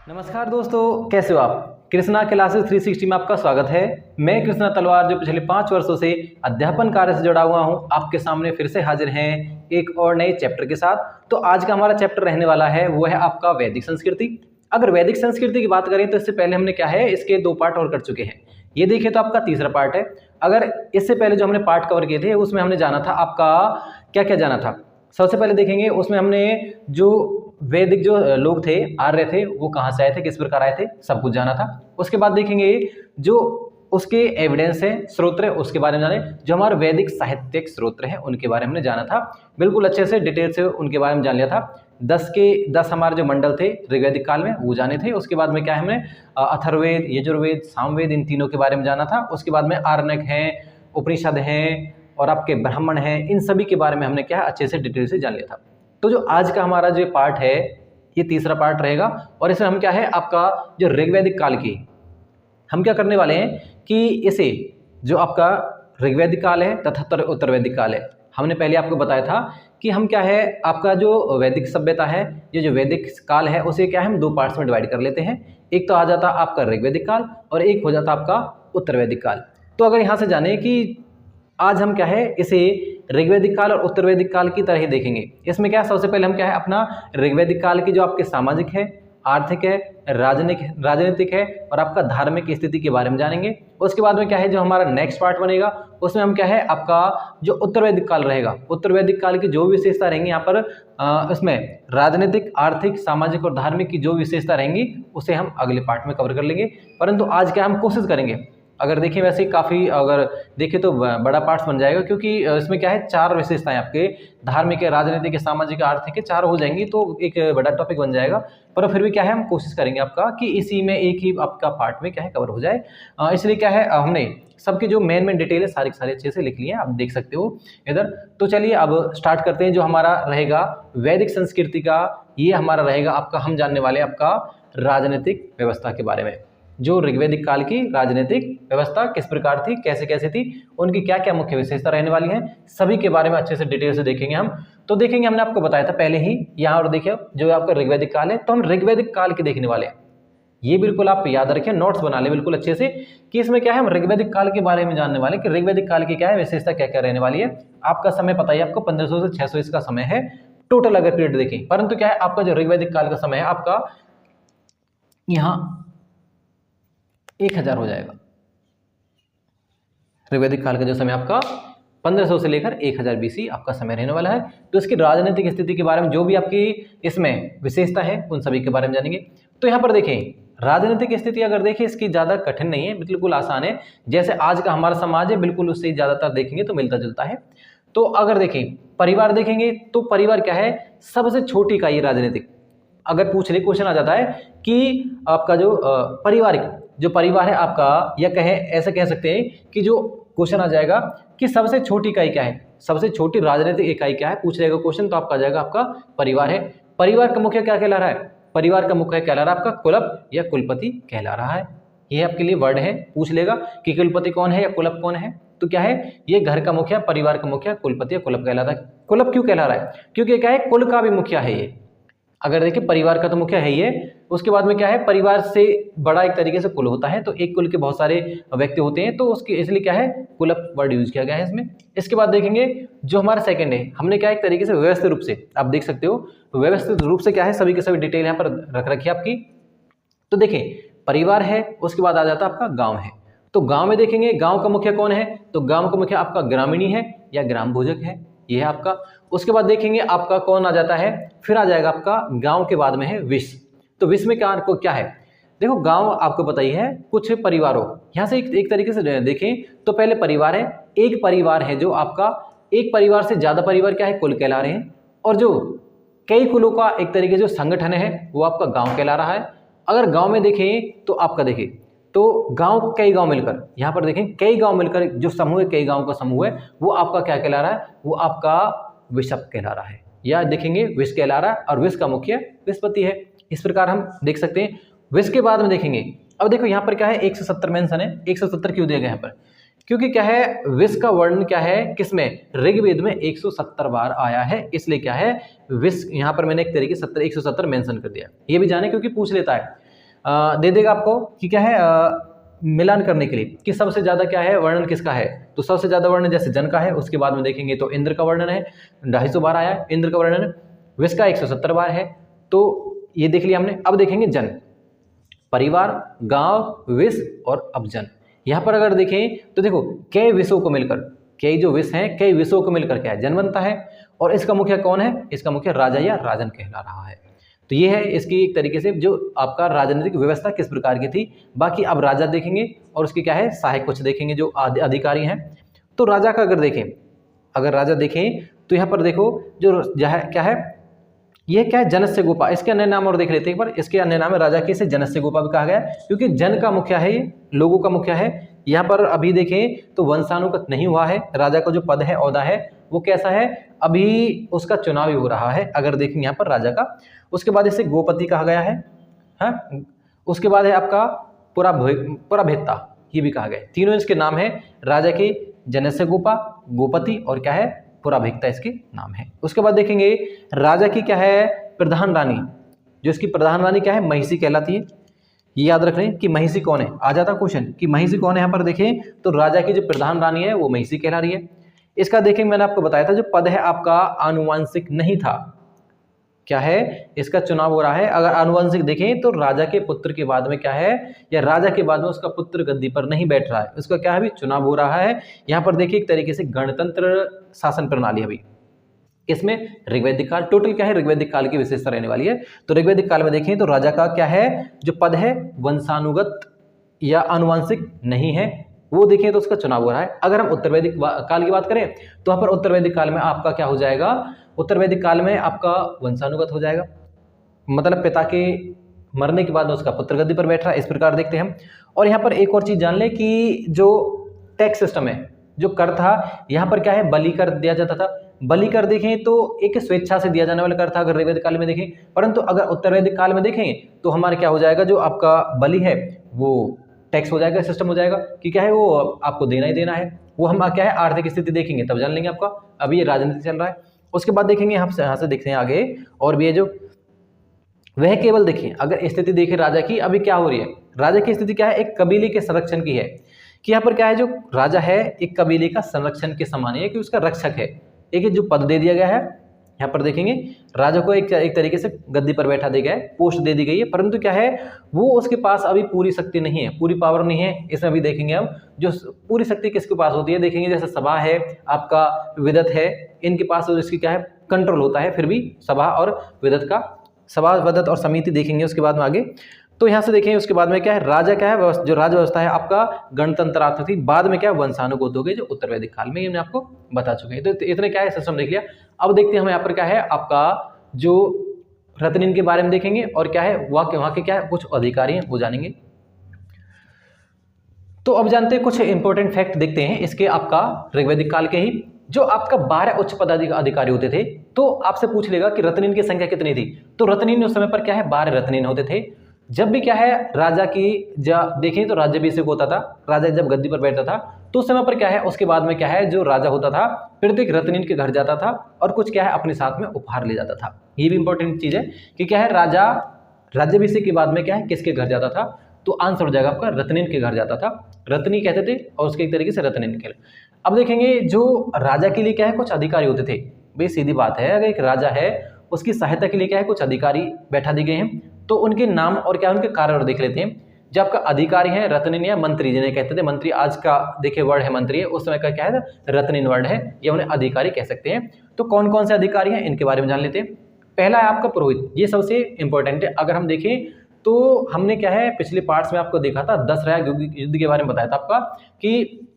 नमस्कार दोस्तों, कैसे हो आप। कृष्णा क्लासेस 360 में आपका स्वागत है। मैं कृष्णा तलवार जो पिछले 5 वर्षों से अध्यापन कार्य से जुड़ा हुआ हूं, आपके सामने फिर से हाजिर हैं एक और नए चैप्टर के साथ। तो आज का हमारा चैप्टर रहने वाला है वो है आपका वैदिक संस्कृति। अगर वैदिक संस्कृति की बात करें तो इससे पहले हमने क्या है, इसके 2 पार्ट और कर चुके हैं। ये देखिए तो आपका तीसरा पार्ट है। अगर इससे पहले जो हमने पार्ट कवर किए थे उसमें हमने जाना था आपका क्या क्या जाना था। सबसे पहले देखेंगे उसमें हमने जो वैदिक जो लोग थे, आर्य थे, वो कहाँ से आए थे, किस प्रकार आए थे, सब कुछ जाना था। उसके बाद देखेंगे जो उसके एविडेंस है, स्रोत है, उसके बारे में जाने। जो हमारे वैदिक साहित्यिक स्रोत हैं उनके बारे में हमने जाना था, बिल्कुल अच्छे से डिटेल से उनके बारे में जान लिया था। 10 के 10 हमारे जो मंडल थे ऋग्वैदिक काल में वो जाने थे। उसके बाद में क्या है, हमने अथर्ववेद, यजुर्वेद, सामवेद, इन तीनों के बारे में जाना था। उसके बाद में आरण्यक हैं, उपनिषद हैं और आपके ब्राह्मण हैं, इन सभी के बारे में हमने क्या है अच्छे से डिटेल से जान लिया था। तो जो आज का हमारा जो पार्ट है ये तीसरा पार्ट रहेगा और इसमें हम क्या है आपका जो ऋग्वैदिक काल की हम क्या करने वाले हैं कि इसे जो आपका ऋग्वैदिक काल है तथा उत्तरवैदिक काल है, हमने पहले आपको बताया था कि हम क्या है आपका जो वैदिक सभ्यता है, ये जो वैदिक काल है उसे क्या है हम 2 पार्ट्स में डिवाइड कर लेते हैं। एक तो आ जाता आपका ऋग्वैदिक काल और एक हो जाता आपका उत्तरवैदिक काल। तो अगर यहाँ से जाने कि आज हम क्या है इसे ऋग्वैदिक काल और उत्तरवैदिक काल की तरह ही देखेंगे। इसमें क्या है, सबसे पहले हम क्या है अपना ऋग्वैदिक काल की जो आपके सामाजिक है, आर्थिक है, राजनीतिक है और आपका धार्मिक स्थिति के बारे में जानेंगे। उसके बाद में क्या है जो हमारा नेक्स्ट पार्ट बनेगा उसमें हम क्या है आपका जो उत्तरवैदिक काल रहेगा, उत्तरवैदिक काल की जो विशेषता रहेंगी यहाँ पर उसमें राजनीतिक, आर्थिक, सामाजिक और धार्मिक की जो विशेषता रहेंगी उसे हम अगले पार्ट में कवर कर लेंगे। परंतु आज क्या हम कोशिश करेंगे, अगर देखें वैसे काफ़ी अगर देखें तो बड़ा पार्ट्स बन जाएगा, क्योंकि इसमें क्या है 4 विशेषताएं आपके धार्मिक है, राजनीतिक है, सामाजिक, आर्थिक है, 4 हो जाएंगी तो एक बड़ा टॉपिक बन जाएगा। पर फिर भी क्या है हम कोशिश करेंगे आपका कि इसी में एक ही आपका पार्ट में क्या है कवर हो जाए। इसलिए क्या है हमने सबकी जो मेन डिटेल है सारी अच्छे से लिख लिए हैं, आप देख सकते हो इधर। तो चलिए अब स्टार्ट करते हैं। जो हमारा रहेगा वैदिक संस्कृति का, ये हमारा रहेगा आपका हम जानने वाले आपका राजनीतिक व्यवस्था के बारे में। जो ऋग्वैदिक काल की राजनीतिक व्यवस्था किस प्रकार थी, कैसे कैसे थी, उनकी क्या क्या मुख्य विशेषता रहने वाली है, सभी के बारे में अच्छे से डिटेल से देखेंगे हम। तो देखेंगे, हमने आपको बताया था पहले ही यहाँ और देखिए जो आपका ऋग्वैदिक काल है, तो हम ऋग्वैदिक काल के देखने वाले हैं। ये बिल्कुल आप याद रखें, नोट्स बना ले बिल्कुल अच्छे से कि इसमें क्या है हम ऋग्वैदिक काल के बारे में जानने वाले कि ऋग्वैदिक काल की क्या है विशेषता, क्या क्या रहने वाली है। आपका समय पता है आपको 1500 से 600 इसका समय है टोटल अगर पीरियड देखें। परंतु क्या है आपका जो ऋग्वैदिक काल का समय है आपका यहाँ 1000 हो जाएगा। ऋग्वैदिक काल का जो समय आपका 1500 से लेकर 1000 BC आपका समय रहने वाला है। तो इसकी राजनीतिक स्थिति के बारे में जो भी आपकी इसमें विशेषता है उन सभी के बारे में जानेंगे। तो यहाँ पर देखें राजनीतिक स्थिति अगर देखें इसकी ज़्यादा कठिन नहीं है, बिल्कुल आसान है। जैसे आज का हमारा समाज है बिल्कुल उससे ज़्यादातर देखेंगे तो मिलता जुलता है। तो अगर देखें परिवार देखेंगे तो परिवार क्या है सबसे छोटी इकाई राजनीतिक। अगर पूछ ले क्वेश्चन आ जाता है कि आपका जो पारिवारिक जो परिवार है आपका, या कहें ऐसे कह सकते हैं कि जो क्वेश्चन आ जाएगा कि सबसे छोटी इकाई क्या है, सबसे छोटी राजनीतिक इकाई क्या है, पूछ लेगा क्वेश्चन तो आपका जाएगा आपका परिवार है। परिवार का मुखिया क्या कहला रहा है, परिवार का मुखिया कहला रहा है आपका कुलप या कुलपति कहला रहा है। ये आपके लिए वर्ड है, पूछ लेगा कि कुलपति कौन है या कुलप कौन है। तो क्या है ये घर का मुखिया, परिवार का मुखिया कुलपति या कुलप कहलाता है। कुलप क्यों कहला रहा है, क्योंकि क्या है कुल का भी मुखिया है ये। अगर देखिए परिवार का तो मुखिया है ये, उसके बाद में क्या है परिवार से बड़ा एक तरीके से कुल होता है, तो एक कुल के बहुत सारे व्यक्ति होते हैं तो उसके इसलिए क्या है कुलप वर्ड यूज किया गया है इसमें। इसके बाद देखेंगे जो हमारा सेकंड है, हमने क्या एक तरीके से व्यवस्थित रूप से आप देख सकते हो, व्यवस्थित रूप से क्या है सभी के सभी डिटेल यहाँ पर रख रखी है आपकी। तो देखें परिवार है, उसके बाद आ जाता है आपका गाँव है। तो गाँव में देखेंगे गाँव का मुखिया कौन है, तो गाँव का मुखिया आपका ग्रामीणी है या ग्राम भोजक है, ये है आपका। उसके बाद देखेंगे आपका कौन आ जाता है, फिर आ जाएगा आपका गांव के बाद में है विष। तो विष में क्या है, देखो गांव आपको पता ही है कुछ परिवारों, यहाँ से एक तरीके से देखें तो पहले परिवार है, एक परिवार है जो आपका एक परिवार से ज्यादा परिवार क्या है कुल कहला रहे हैं, और जो कई कुलों का एक तरीके से संगठन है वो आपका गाँव कहला रहा है। अगर गाँव में देखें तो आपका देखें तो गांव कई गांव मिलकर, यहाँ पर देखें कई गांव मिलकर जो समूह है, कई गांव का समूह है, वो आपका क्या कहला रहा है, वो आपका विषप कहला रहा है, या देखेंगे विष कहला रहा है और विष का मुखिया विषपति है। इस प्रकार हम देख सकते हैं। विष के बाद में देखेंगे, अब देखो यहाँ पर क्या है 170 मेंशन है। 170 क्यों दिया गया यहाँ पर, क्योंकि क्या है विष का वर्णन क्या है किसमें, ऋग्वेद में 170 बार आया है, इसलिए क्या है विष यहाँ पर मैंने एक तरीके 170 मेंशन कर दिया। ये भी जाने क्योंकि पूछ लेता है दे देगा आपको कि क्या है मिलान करने के लिए कि सबसे ज़्यादा क्या है वर्णन किसका है। तो सबसे ज़्यादा वर्णन जैसे जन का है, उसके बाद में देखेंगे तो इंद्र का वर्णन है, 250 बार आया है इंद्र का वर्णन, विष का 170 बार है। तो ये देख लिया हमने। अब देखेंगे जन, परिवार, गांव, विष और अपजन। यहाँ पर अगर देखें तो देखो कई विषयों को मिलकर, कई जो विष हैं कई विषयों को मिलकर क्या है जन बनता है। और इसका मुखिया कौन है? इसका मुखिया राजा या राजन कहला रहा है। तो ये है इसकी एक तरीके से जो आपका राजनीतिक व्यवस्था किस प्रकार की थी। बाकी अब राजा देखेंगे और उसके क्या है सहायक कुछ देखेंगे जो अधिकारी हैं। तो राजा का अगर देखें, अगर राजा देखें तो यहाँ पर देखो जो क्या है, ये क्या है जनस्य गोपा। इसके अन्य नाम और देख लेते हैं एक बार। इसके अन्य नाम है राजा के, इसे जनस्य गोपा भी कहा गया क्योंकि जन का मुखिया है, ये लोगों का मुखिया है। यहाँ पर अभी देखें तो वंशानुगत नहीं हुआ है। राजा का जो पद है औदा है वो कैसा है, अभी उसका चुनाव ही हो रहा है अगर देखेंगे यहाँ पर राजा का। उसके बाद इसे गोपति कहा गया है। हाँ, उसके बाद है आपका पुराभेत्ता, ये भी कहा गया। तीनों इसके नाम है राजा के, जनस्य गोपा, गोपति और क्या है पुराभिक्ता इसके नाम है। उसके बाद देखेंगे राजा की क्या है प्रधान रानी, जो इसकी प्रधान रानी क्या है महिषी कहलाती है। ये याद रख लें कि महिषी कौन है, आ जाता क्वेश्चन कि महिषी कौन है। यहाँ पर देखें तो राजा की जो प्रधान रानी है वो महिषी कहला रही है। इसका देखें मैंने आपको बताया था जो पद है आपका आनुवंशिक नहीं था, क्या है इसका चुनाव हो रहा है। अगर आनुवंशिक देखें तो राजा के पुत्र के बाद में क्या है, या राजा के बाद में उसका पुत्र गद्दी पर नहीं बैठ रहा है, उसका क्या है अभी चुनाव हो रहा है। यहाँ पर देखिए एक तरीके से गणतंत्र शासन प्रणाली अभी इसमें ऋग्वैदिक काल, टोटल क्या है ऋग्वैदिक काल की विशेषता रहने वाली है। तो ऋग्वैदिक काल में देखें तो राजा का क्या है जो पद है वंशानुगत या आनुवंशिक नहीं है, वो देखें तो उसका चुनाव हो रहा है। अगर हम उत्तर वैदिक काल की बात करें तो यहाँ पर उत्तर वैदिक काल में आपका क्या हो जाएगा, उत्तर वैदिक काल में आपका वंशानुगत हो जाएगा, मतलब पिता के मरने के बाद उसका पुत्र गद्दी पर बैठ रहा है, इस प्रकार देखते हैं हम। और यहाँ पर एक और चीज जान लें कि जो टैक्स सिस्टम है, जो कर था, यहाँ पर क्या है बलि कर दिया जाता था। बलि कर देखें तो एक स्वेच्छा से दिया जाने वाला कर था अगर ऋग्वैदिक काल में देखें, परंतु अगर उत्तर वैदिक काल में देखें तो हमारा क्या हो जाएगा जो आपका बलि है वो टैक्स हो जाएगा, सिस्टम हो जाएगा कि क्या है वो आपको देना ही देना है। वो हम क्या है आर्थिक स्थिति देखेंगे तब जान लेंगे आपका, अभी ये राजनीति चल रहा है। उसके बाद देखेंगे हम यहाँ से देखते हैं आगे, और भी है जो वह केवल देखिए अगर स्थिति देखें राजा की अभी क्या हो रही है, राजा की स्थिति क्या है एक कबीले के संरक्षण की है, कि यहाँ पर क्या है जो राजा है एक कबीले का संरक्षण के समान है कि उसका रक्षक है। एक जो पद दे दिया गया है यहाँ पर देखेंगे राजा को एक तरीके से गद्दी पर बैठा दिया गया है, पोस्ट दे दी गई है, परंतु क्या है वो उसके पास अभी पूरी शक्ति नहीं है, पूरी पावर नहीं है। इसमें अभी देखेंगे हम जो पूरी शक्ति किसके पास होती है, देखेंगे जैसे सभा है आपका, विदत है, इनके पास इसकी क्या है कंट्रोल होता है, फिर भी सभा और विदत का, सभा विदत और समिति देखेंगे उसके बाद में आगे। तो यहाँ से देखेंगे उसके बाद में क्या है राजा क्या है जो राज व्यवस्था है आपका गणतंत्रात्मक थी, बाद में क्या वंशानुगत हो गई जो उत्तर वैदिक काल में, ये हमने आपको बता चुके हैं। तो इतने क्या है सिस्टम देख लिया। अब देखते हैं हम यहाँ पर क्या है आपका जो रत्निन के बारे में देखेंगे और क्या है वहाँ के क्या है कुछ अधिकारी हैं वो जानेंगे। तो अब जानते हैं कुछ इंपॉर्टेंट फैक्ट देखते हैं इसके आपका ऋग्वैदिक काल के ही। जो आपका 12 उच्च पदाधिकारी होते थे, तो आपसे पूछ लेगा कि रत्निन की संख्या कितनी थी, तो रत्निन उस समय पर क्या है 12 रत्निन होते थे। जब भी क्या है राजा की देखें तो राज्याभिषेक होता था, राजा जब गद्दी पर बैठता था तो उस समय पर क्या है उसके बाद में क्या है जो राजा होता था फिर तो एक रत्निन के घर जाता था और कुछ क्या है अपने साथ में उपहार ले जाता था। ये भी इंपॉर्टेंट चीज है कि क्या है राजा राज्याभिषेक के बाद में क्या है किसके घर जाता था, तो आंसर हो जाएगा आपका रत्निन के घर जाता था, रत्नी कहते थे और उसके एक तरीके से रत्निन के। अब देखेंगे जो राजा के लिए क्या है कुछ अधिकारी होते थे, भाई सीधी बात है अगर एक राजा है उसकी सहायता के लिए क्या है कुछ अधिकारी बैठा दिए गए हैं, तो उनके नाम और क्या उनके कार्य और देख लेते हैं। जो आपका अधिकारी है रत्निन या मंत्री जिन्हें कहते थे, मंत्री आज का देखिए वर्ड है मंत्री है, उस समय का क्या है रत्निन वर्ड है, या उन्हें अधिकारी कह सकते हैं। तो कौन कौन से अधिकारी हैं इनके बारे में जान लेते हैं। पहला है आपका पुरोहित, ये सबसे इंपॉर्टेंट है। अगर हम देखें तो हमने क्या है पिछले पार्ट्स में आपको देखा था दशरथ युद्ध के बारे में बताया था आपका कि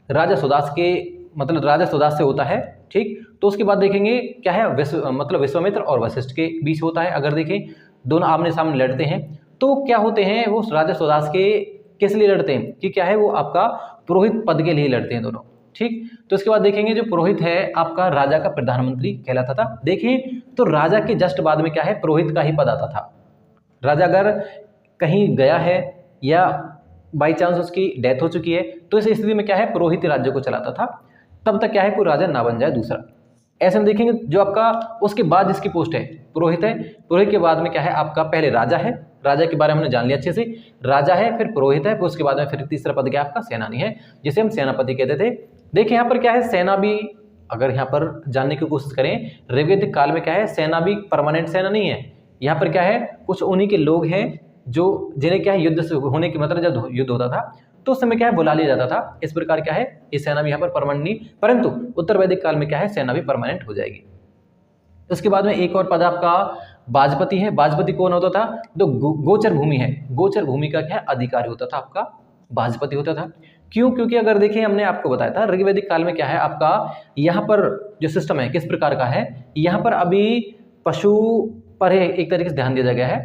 राजा सुदास के मतलब राजा सुदास से होता है, ठीक। तो उसके बाद देखेंगे क्या है मतलब विश्वामित्र और वशिष्ठ के बीच होता है। अगर देखें दोनों आमने सामने लड़ते हैं तो क्या होते हैं वो राजा सुदास के किस लिए लड़ते हैं कि क्या है वो आपका पुरोहित पद के लिए लड़ते हैं दोनों, ठीक। तो इसके बाद देखेंगे जो पुरोहित है आपका राजा का प्रधानमंत्री कहलाता था। देखें तो राजा के जस्ट बाद में क्या है पुरोहित का ही पद आता था। राजा अगर कहीं गया है या बाई चांस उसकी डेथ हो चुकी है तो इस स्थिति में क्या है पुरोहित राज्य को चलाता था, तब तक क्या है कोई राजा ना बन जाए दूसरा। ऐसे में देखेंगे जो आपका उसके बाद जिसकी पोस्ट है पुरोहित है, पुरोहित के बाद में क्या है आपका पहले राजा है, राजा के बारे में हमने जान लिया अच्छे से। राजा है, फिर पुरोहित है, फिर उसके बाद में फिर तीसरा पद क्या है आपका सेनानी है, जिसे हम सेनापति कहते थे। देखिए यहाँ पर क्या है, सेना भी अगर यहाँ पर जानने की कोशिश करें, ऋग्वैदिक काल में क्या है, सेना भी परमानेंट सेना नहीं है। यहाँ पर क्या है, कुछ उन्हीं के लोग हैं जो जिन्हें क्या है युद्ध से होने की मतलब जब युद्ध होता था तो उस समय क्या है बुला लिया जाता था। इस प्रकार क्या है ये सेना भी यहाँ पर परमानेंट नहीं, परंतु उत्तर वैदिक काल में क्या है सेना भी परमानेंट हो जाएगी। उसके बाद में एक और पद आपका बाजपति है। बाजपति कौन होता था, जो गोचर भूमि है, गोचर भूमि का क्या है अधिकारी होता था, आपका बाजपति होता था। क्यों, क्योंकि अगर देखिए हमने आपको बताया था ऋग्वैदिक काल में क्या है आपका यहाँ पर जो सिस्टम है किस प्रकार का है, यहाँ पर अभी पशु पर एक तरीके से ध्यान दिया गया है,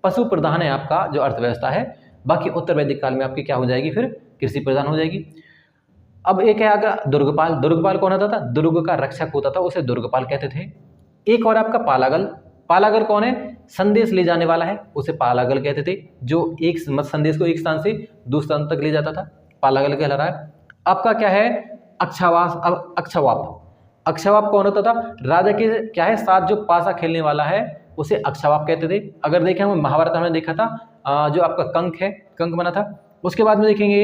पशु प्रधान है आपका जो अर्थव्यवस्था है। बाकी उत्तर वैदिक काल में आपकी क्या हो जाएगी, फिर कृषि प्रधान हो जाएगी। अब एक है आपका दुर्गपाल। दुर्गपाल कौन होता था, दुर्ग का रक्षक होता था, उसे दुर्गपाल कहते थे। एक और आपका पालागल। पालागल कौन है, संदेश ले जाने वाला है, उसे पालागल कहते थे, जो एक संदेश को एक स्थान से दूसरे स्थान तक ले जाता था, पालागल कहला रहा है। आपका क्या है अक्षावास। अब अक्षवाप, अक्षवाप कौन होता था, राजा के क्या है साथ जो पासा खेलने वाला है उसे अक्षवाप कहते थे। अगर देखें हम महाभारत में देखा था जो आपका कंक है, कंक बना था। उसके बाद में देखेंगे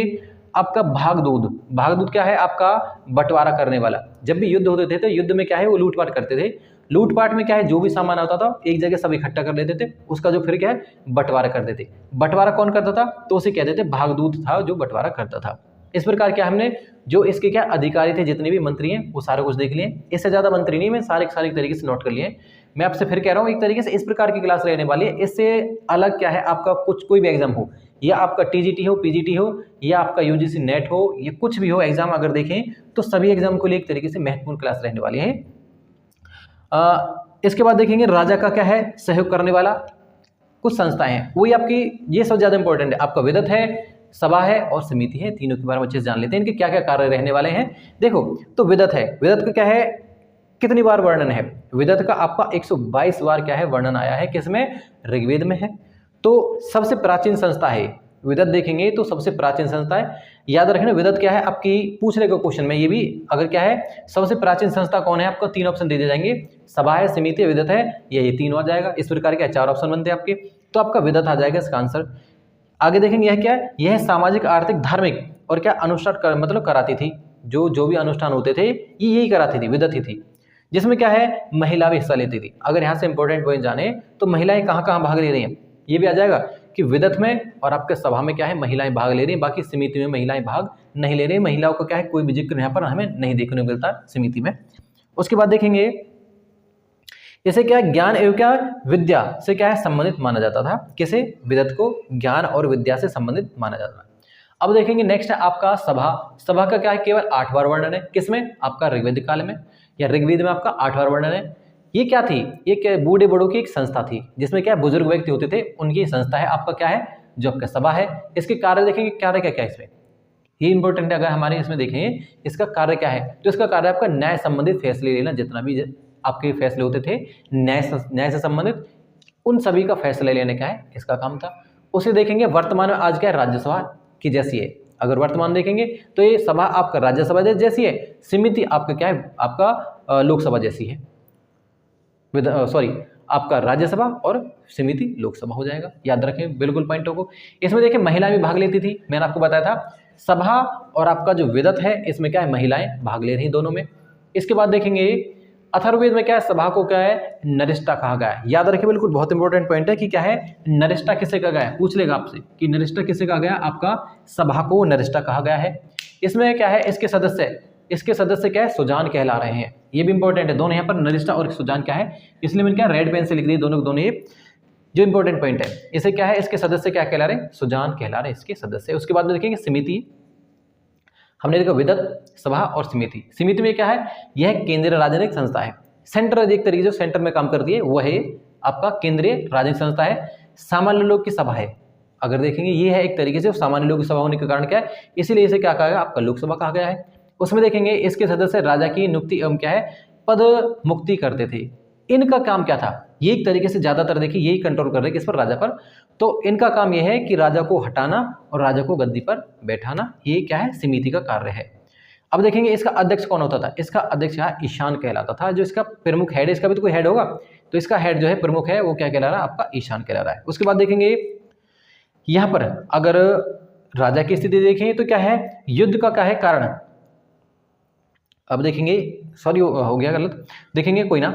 आपका भागदूत। भागदूत क्या है आपका बंटवारा करने वाला। जब भी युद्ध होते थे तो युद्ध में क्या है वो लूटपाट करते थे। लूटपाट में क्या है जो भी सामान आता था एक जगह सब इकट्ठा कर लेते थे, उसका जो फिर क्या है बंटवारा करते थे। बंटवारा कौन करता था, तो उसे कहते थे भागदूत था जो बंटवारा करता था। इस प्रकार क्या हमने जो इसके क्या अधिकारी थे जितने भी मंत्री हैं वो सारे कुछ देख लिए। इससे ज़्यादा मंत्री नहीं, मैं सारे तरीके से नोट कर लिए। मैं आपसे फिर कह रहा हूँ एक तरीके से इस प्रकार की क्लास रहने वाली है। इससे अलग क्या है आपका कुछ कोई भी एग्जाम हो, या आपका टीजीटी हो, पीजीटी हो, या आपका यूजीसी नेट हो, या कुछ भी हो एग्जाम अगर देखें तो सभी एग्जाम को लिए एक तरीके से महत्वपूर्ण क्लास रहने वाली है। इसके बाद देखेंगे राजा का क्या है सहयोग करने वाला कुछ संस्थाएं हैं, वही आपकी ये सब ज़्यादा इंपॉर्टेंट है। आपका विदत है, सभा है और समिति है, तीनों के बारे में अच्छे से जान लेते हैं इनके क्या क्या कार्य रहने वाले हैं। देखो तो विदत है, विदत का क्या है कितनी बार वर्णन है, विदत का आपका 122 बार क्या है वर्णन आया है, किसमें, ऋग्वेद में है। तो सबसे प्राचीन संस्था है विदत, देखेंगे तो सबसे प्राचीन संस्था है। याद रखना विदत क्या है आपकी पूछ लेगा क्वेश्चन में, ये भी अगर क्या है सबसे प्राचीन संस्था कौन है, आपको 3 ऑप्शन दे दिए जाएंगे, सभा है, समिति, विदत है, ये 3 आ जाएगा। इस प्रकार के 4 ऑप्शन बनते हैं आपके, तो आपका विदत आ जाएगा इसका आंसर। आगे देखेंगे यह क्या है, यह सामाजिक आर्थिक धार्मिक और क्या अनुष्ठान मतलब कराती थी, जो भी अनुष्ठान होते थे ये यही कराती थी, विदत ही थी, जिसमें क्या है महिला भी हिस्सा लेती थी। अगर यहाँ से इंपॉर्टेंट पॉइंट जाने तो महिलाएं कहाँ कहाँ भाग ले रही हैं, ये भी आ जाएगा कि विदत में और आपके सभा में क्या है महिलाएं भाग ले रही हैं, बाकी समिति में महिलाएं भाग नहीं ले रही। महिलाओं को क्या है कोई भी जिक्र यहाँ पर हमें नहीं देखने को मिलता समिति में। उसके बाद देखेंगे इसे क्या ज्ञान एवं क्या विद्या से क्या है संबंधित माना जाता था, किसे, विदत को ज्ञान और विद्या से संबंधित माना जाता था। अब देखेंगे नेक्स्ट है आपका सभा। सभा का क्या है केवल 8 बार वर्णन है, किसमें, आपका ऋग्वैदिक काल में या ऋग्वेद में आपका 8 बार वर्णन है। ये क्या थी, ये बूढ़े बड़ों की एक संस्था थी जिसमें क्या बुजुर्ग व्यक्ति होते थे, उनकी संस्था है आपका क्या है जो आपका सभा है। इसके कार्य देखेंगे कार्य क्या क्या इसमें, ये इंपॉर्टेंट है। अगर हमारे इसमें देखें इसका कार्य क्या है, तो इसका कार्य आपका न्याय संबंधित फैसले लेना, जितना भी आपके फैसले होते थे न्याय से संबंधित उन सभी का फैसला लेने का है इसका काम था। उसे देखेंगे वर्तमान में आज क्या है राज्यसभा की जैसी है। अगर वर्तमान देखेंगे तो ये सभा आपका राज्यसभा जैसी है, समिति आपका क्या है आपका लोकसभा जैसी है, सॉरी आपका राज्यसभा और समिति लोकसभा हो जाएगा। याद रखें बिल्कुल पॉइंटों को। इसमें देखिए महिलाएं भी भाग लेती थी, मैंने आपको बताया था सभा और आपका जो विदत है इसमें क्या है महिलाएं भाग ले रही दोनों में। इसके बाद देखेंगे अथर्ववेद में क्या है सभा को क्या है नरिष्ठा कहा गया है। याद रखिए बिल्कुल बहुत इंपॉर्टेंट पॉइंट है कि क्या है नरिष्ठा किसे कहा गया है, पूछ लेगा आपसे कि नरिष्ठा किसे कहा गया, आपका सभा को नरिष्ठा कहा गया है। इसमें क्या है इसके सदस्य क्या है सुजान कहला रहे हैं, ये भी इंपॉर्टेंट है। दोनों यहाँ पर नरिष्ठा और सुजान क्या है, इसलिए मैंने क्या रेड पेन से लिख दी दोनों ये जो इंपॉर्टेंट पॉइंट है। इसे क्या है इसके सदस्य क्या कहला रहे हैं, सुजान कहला रहे हैं इसके सदस्य। उसके बाद में देखेंगे समिति, हमने देखा विदत, सभा और समिति। समिति में क्या है, यह केंद्रीय राजनीतिक संस्था है, सेंटर एक तरीके जो सेंटर में काम करती है वो है आपका केंद्रीय राजनीतिक संस्था है। सामान्य लोग की सभा है, अगर देखेंगे ये है एक तरीके से सामान्य लोग की सभा होने के कारण क्या है, इसीलिए इसे क्या कहा गया आपका लोकसभा कहा गया है। उसमें देखेंगे इसके सदस्य राजा की नियुक्ति एवं क्या है पद मुक्ति करते थे। इनका काम क्या था, ये एक तरीके से ज्यादातर देखिए यही कंट्रोल कर रहे हैं किस पर, राजा पर। तो इनका काम यह है कि राजा को हटाना और राजा को गद्दी पर बैठाना, ये क्या है समिति का कार्य है। अब देखेंगे इसका अध्यक्ष कौन होता था, इसका अध्यक्ष यहाँ ईशान कहलाता था, जो इसका प्रमुख हेड है। इसका भी तो कोई हेड होगा, तो तो इसका हेड जो है प्रमुख है वो क्या कहला रहा है, आपका ईशान कहला रहा है। उसके बाद देखेंगे यहाँ पर अगर राजा की स्थिति देखें तो क्या है, युद्ध का क्या है कारण। अब देखेंगे, सॉरी हो गया गलत, देखेंगे कोई ना,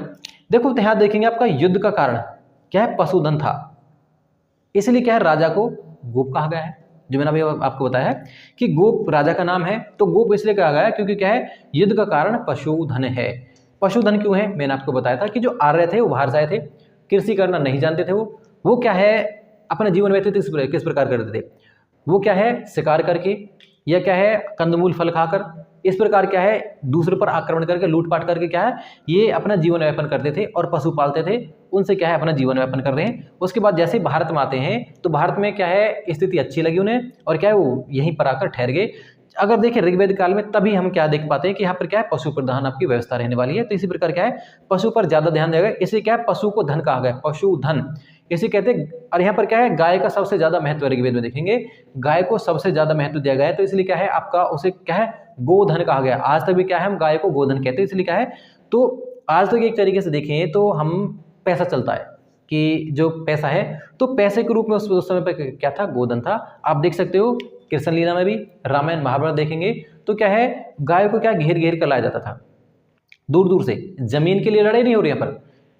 देखो तो यहाँ देखेंगे आपका युद्ध का कारण क्या है, पशुधन था, इसलिए क्या है राजा को गोप कहा गया है। जो मैंने अभी आपको बताया है कि गोप राजा का नाम है, तो गोप इसलिए कहा गया है क्योंकि क्या है, युद्ध का कारण पशुधन है। पशुधन क्यों है, मैंने आपको बताया था कि जो आर्य थे वो बाहर से आए थे, कृषि करना नहीं जानते थे, वो क्या है अपना जीवन व्यतीत किस प्रकार करते थे, वो क्या है शिकार करके या क्या है कंदमूल फल खाकर, इस प्रकार क्या है दूसरे पर आक्रमण करके लूटपाट करके क्या है ये अपना जीवन यापन करते थे और पशु पालते थे, उनसे क्या है अपना जीवन यापन कर रहे हैं। उसके बाद जैसे भारत में आते हैं तो भारत में क्या है स्थिति अच्छी लगी उन्हें और क्या है वो यहीं पर आकर ठहर गए। अगर देखें ऋग्वेद काल में तभी हम क्या देख पाते हैं कि यहाँ पर क्या है पशु प्रधान आपकी व्यवस्था रहने वाली है, तो इसी प्रकार क्या है पशु पर ज्यादा ध्यान दिया गया, इसलिए क्या है पशु को धन कहा गया, पशुधन इसे कहते हैं। और यहाँ पर क्या है गाय का सबसे ज्यादा महत्व ऋग्वेद में देखेंगे, गाय को सबसे ज्यादा महत्व दिया गया है, तो इसलिए क्या है आपका उसे क्या है गोधन कहा गया। आज तक भी क्या है हम गाय को गोधन कहते हैं, इसलिए क्या है तो आज तक एक तरीके से देखें तो हम पैसा चलता है कि जो पैसा है तो पैसे के रूप में उस समय पर क्या था, गोधन था। आप देख सकते हो कृष्ण लीला में भी, रामायण महाभारत देखेंगे तो क्या है गाय को क्या घेर घेर कर लाया जाता था दूर दूर से, जमीन के लिए लड़ाई नहीं हो रही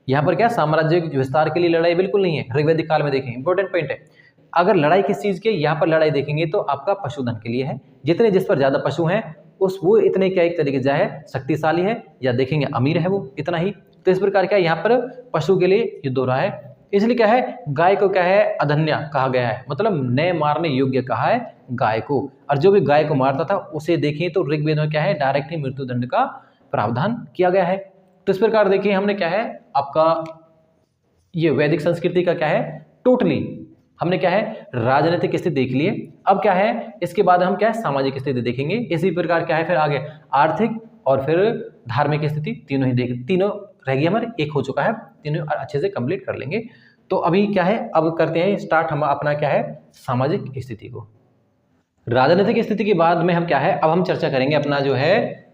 यहाँ पर क्या साम्राज्य विस्तार के लिए लड़ाई बिल्कुल नहीं है। ऋग्वैदिक काल में देखें इंपॉर्टेंट पॉइंट है, अगर लड़ाई किस चीज के, यहाँ पर लड़ाई देखेंगे तो आपका पशुधन के लिए है, जितने जिस पर ज्यादा पशु हैं उस वो इतने क्या एक तरीके से है शक्तिशाली है या देखेंगे अमीर है वो इतना ही। तो इस प्रकार क्या यहाँ पर पशु के लिए युद्ध हो रहा है, इसलिए क्या है गाय को क्या है अधन्या कहा गया है, मतलब नए मारने योग्य कहा है गाय को। और जो भी गाय को मारता था उसे देखें तो ऋग्वेद में क्या है डायरेक्ट ही मृत्युदंड का प्रावधान किया गया है। तो इस प्रकार देखिए हमने क्या है आपका ये वैदिक संस्कृति का क्या है टोटली हमने क्या है राजनीतिक स्थिति देख लिए। अब क्या है इसके बाद हम क्या है सामाजिक स्थिति देखेंगे, इसी प्रकार क्या है फिर आगे आर्थिक और फिर धार्मिक स्थिति तीनों ही देख, तीनों रह गई हमारे, एक हो चुका है, तीनों अच्छे से कंप्लीट कर लेंगे। तो अभी क्या है अब करते हैं स्टार्ट हम अपना क्या है सामाजिक स्थिति को। राजनीतिक स्थिति के बाद में हम क्या है अब हम चर्चा करेंगे अपना जो है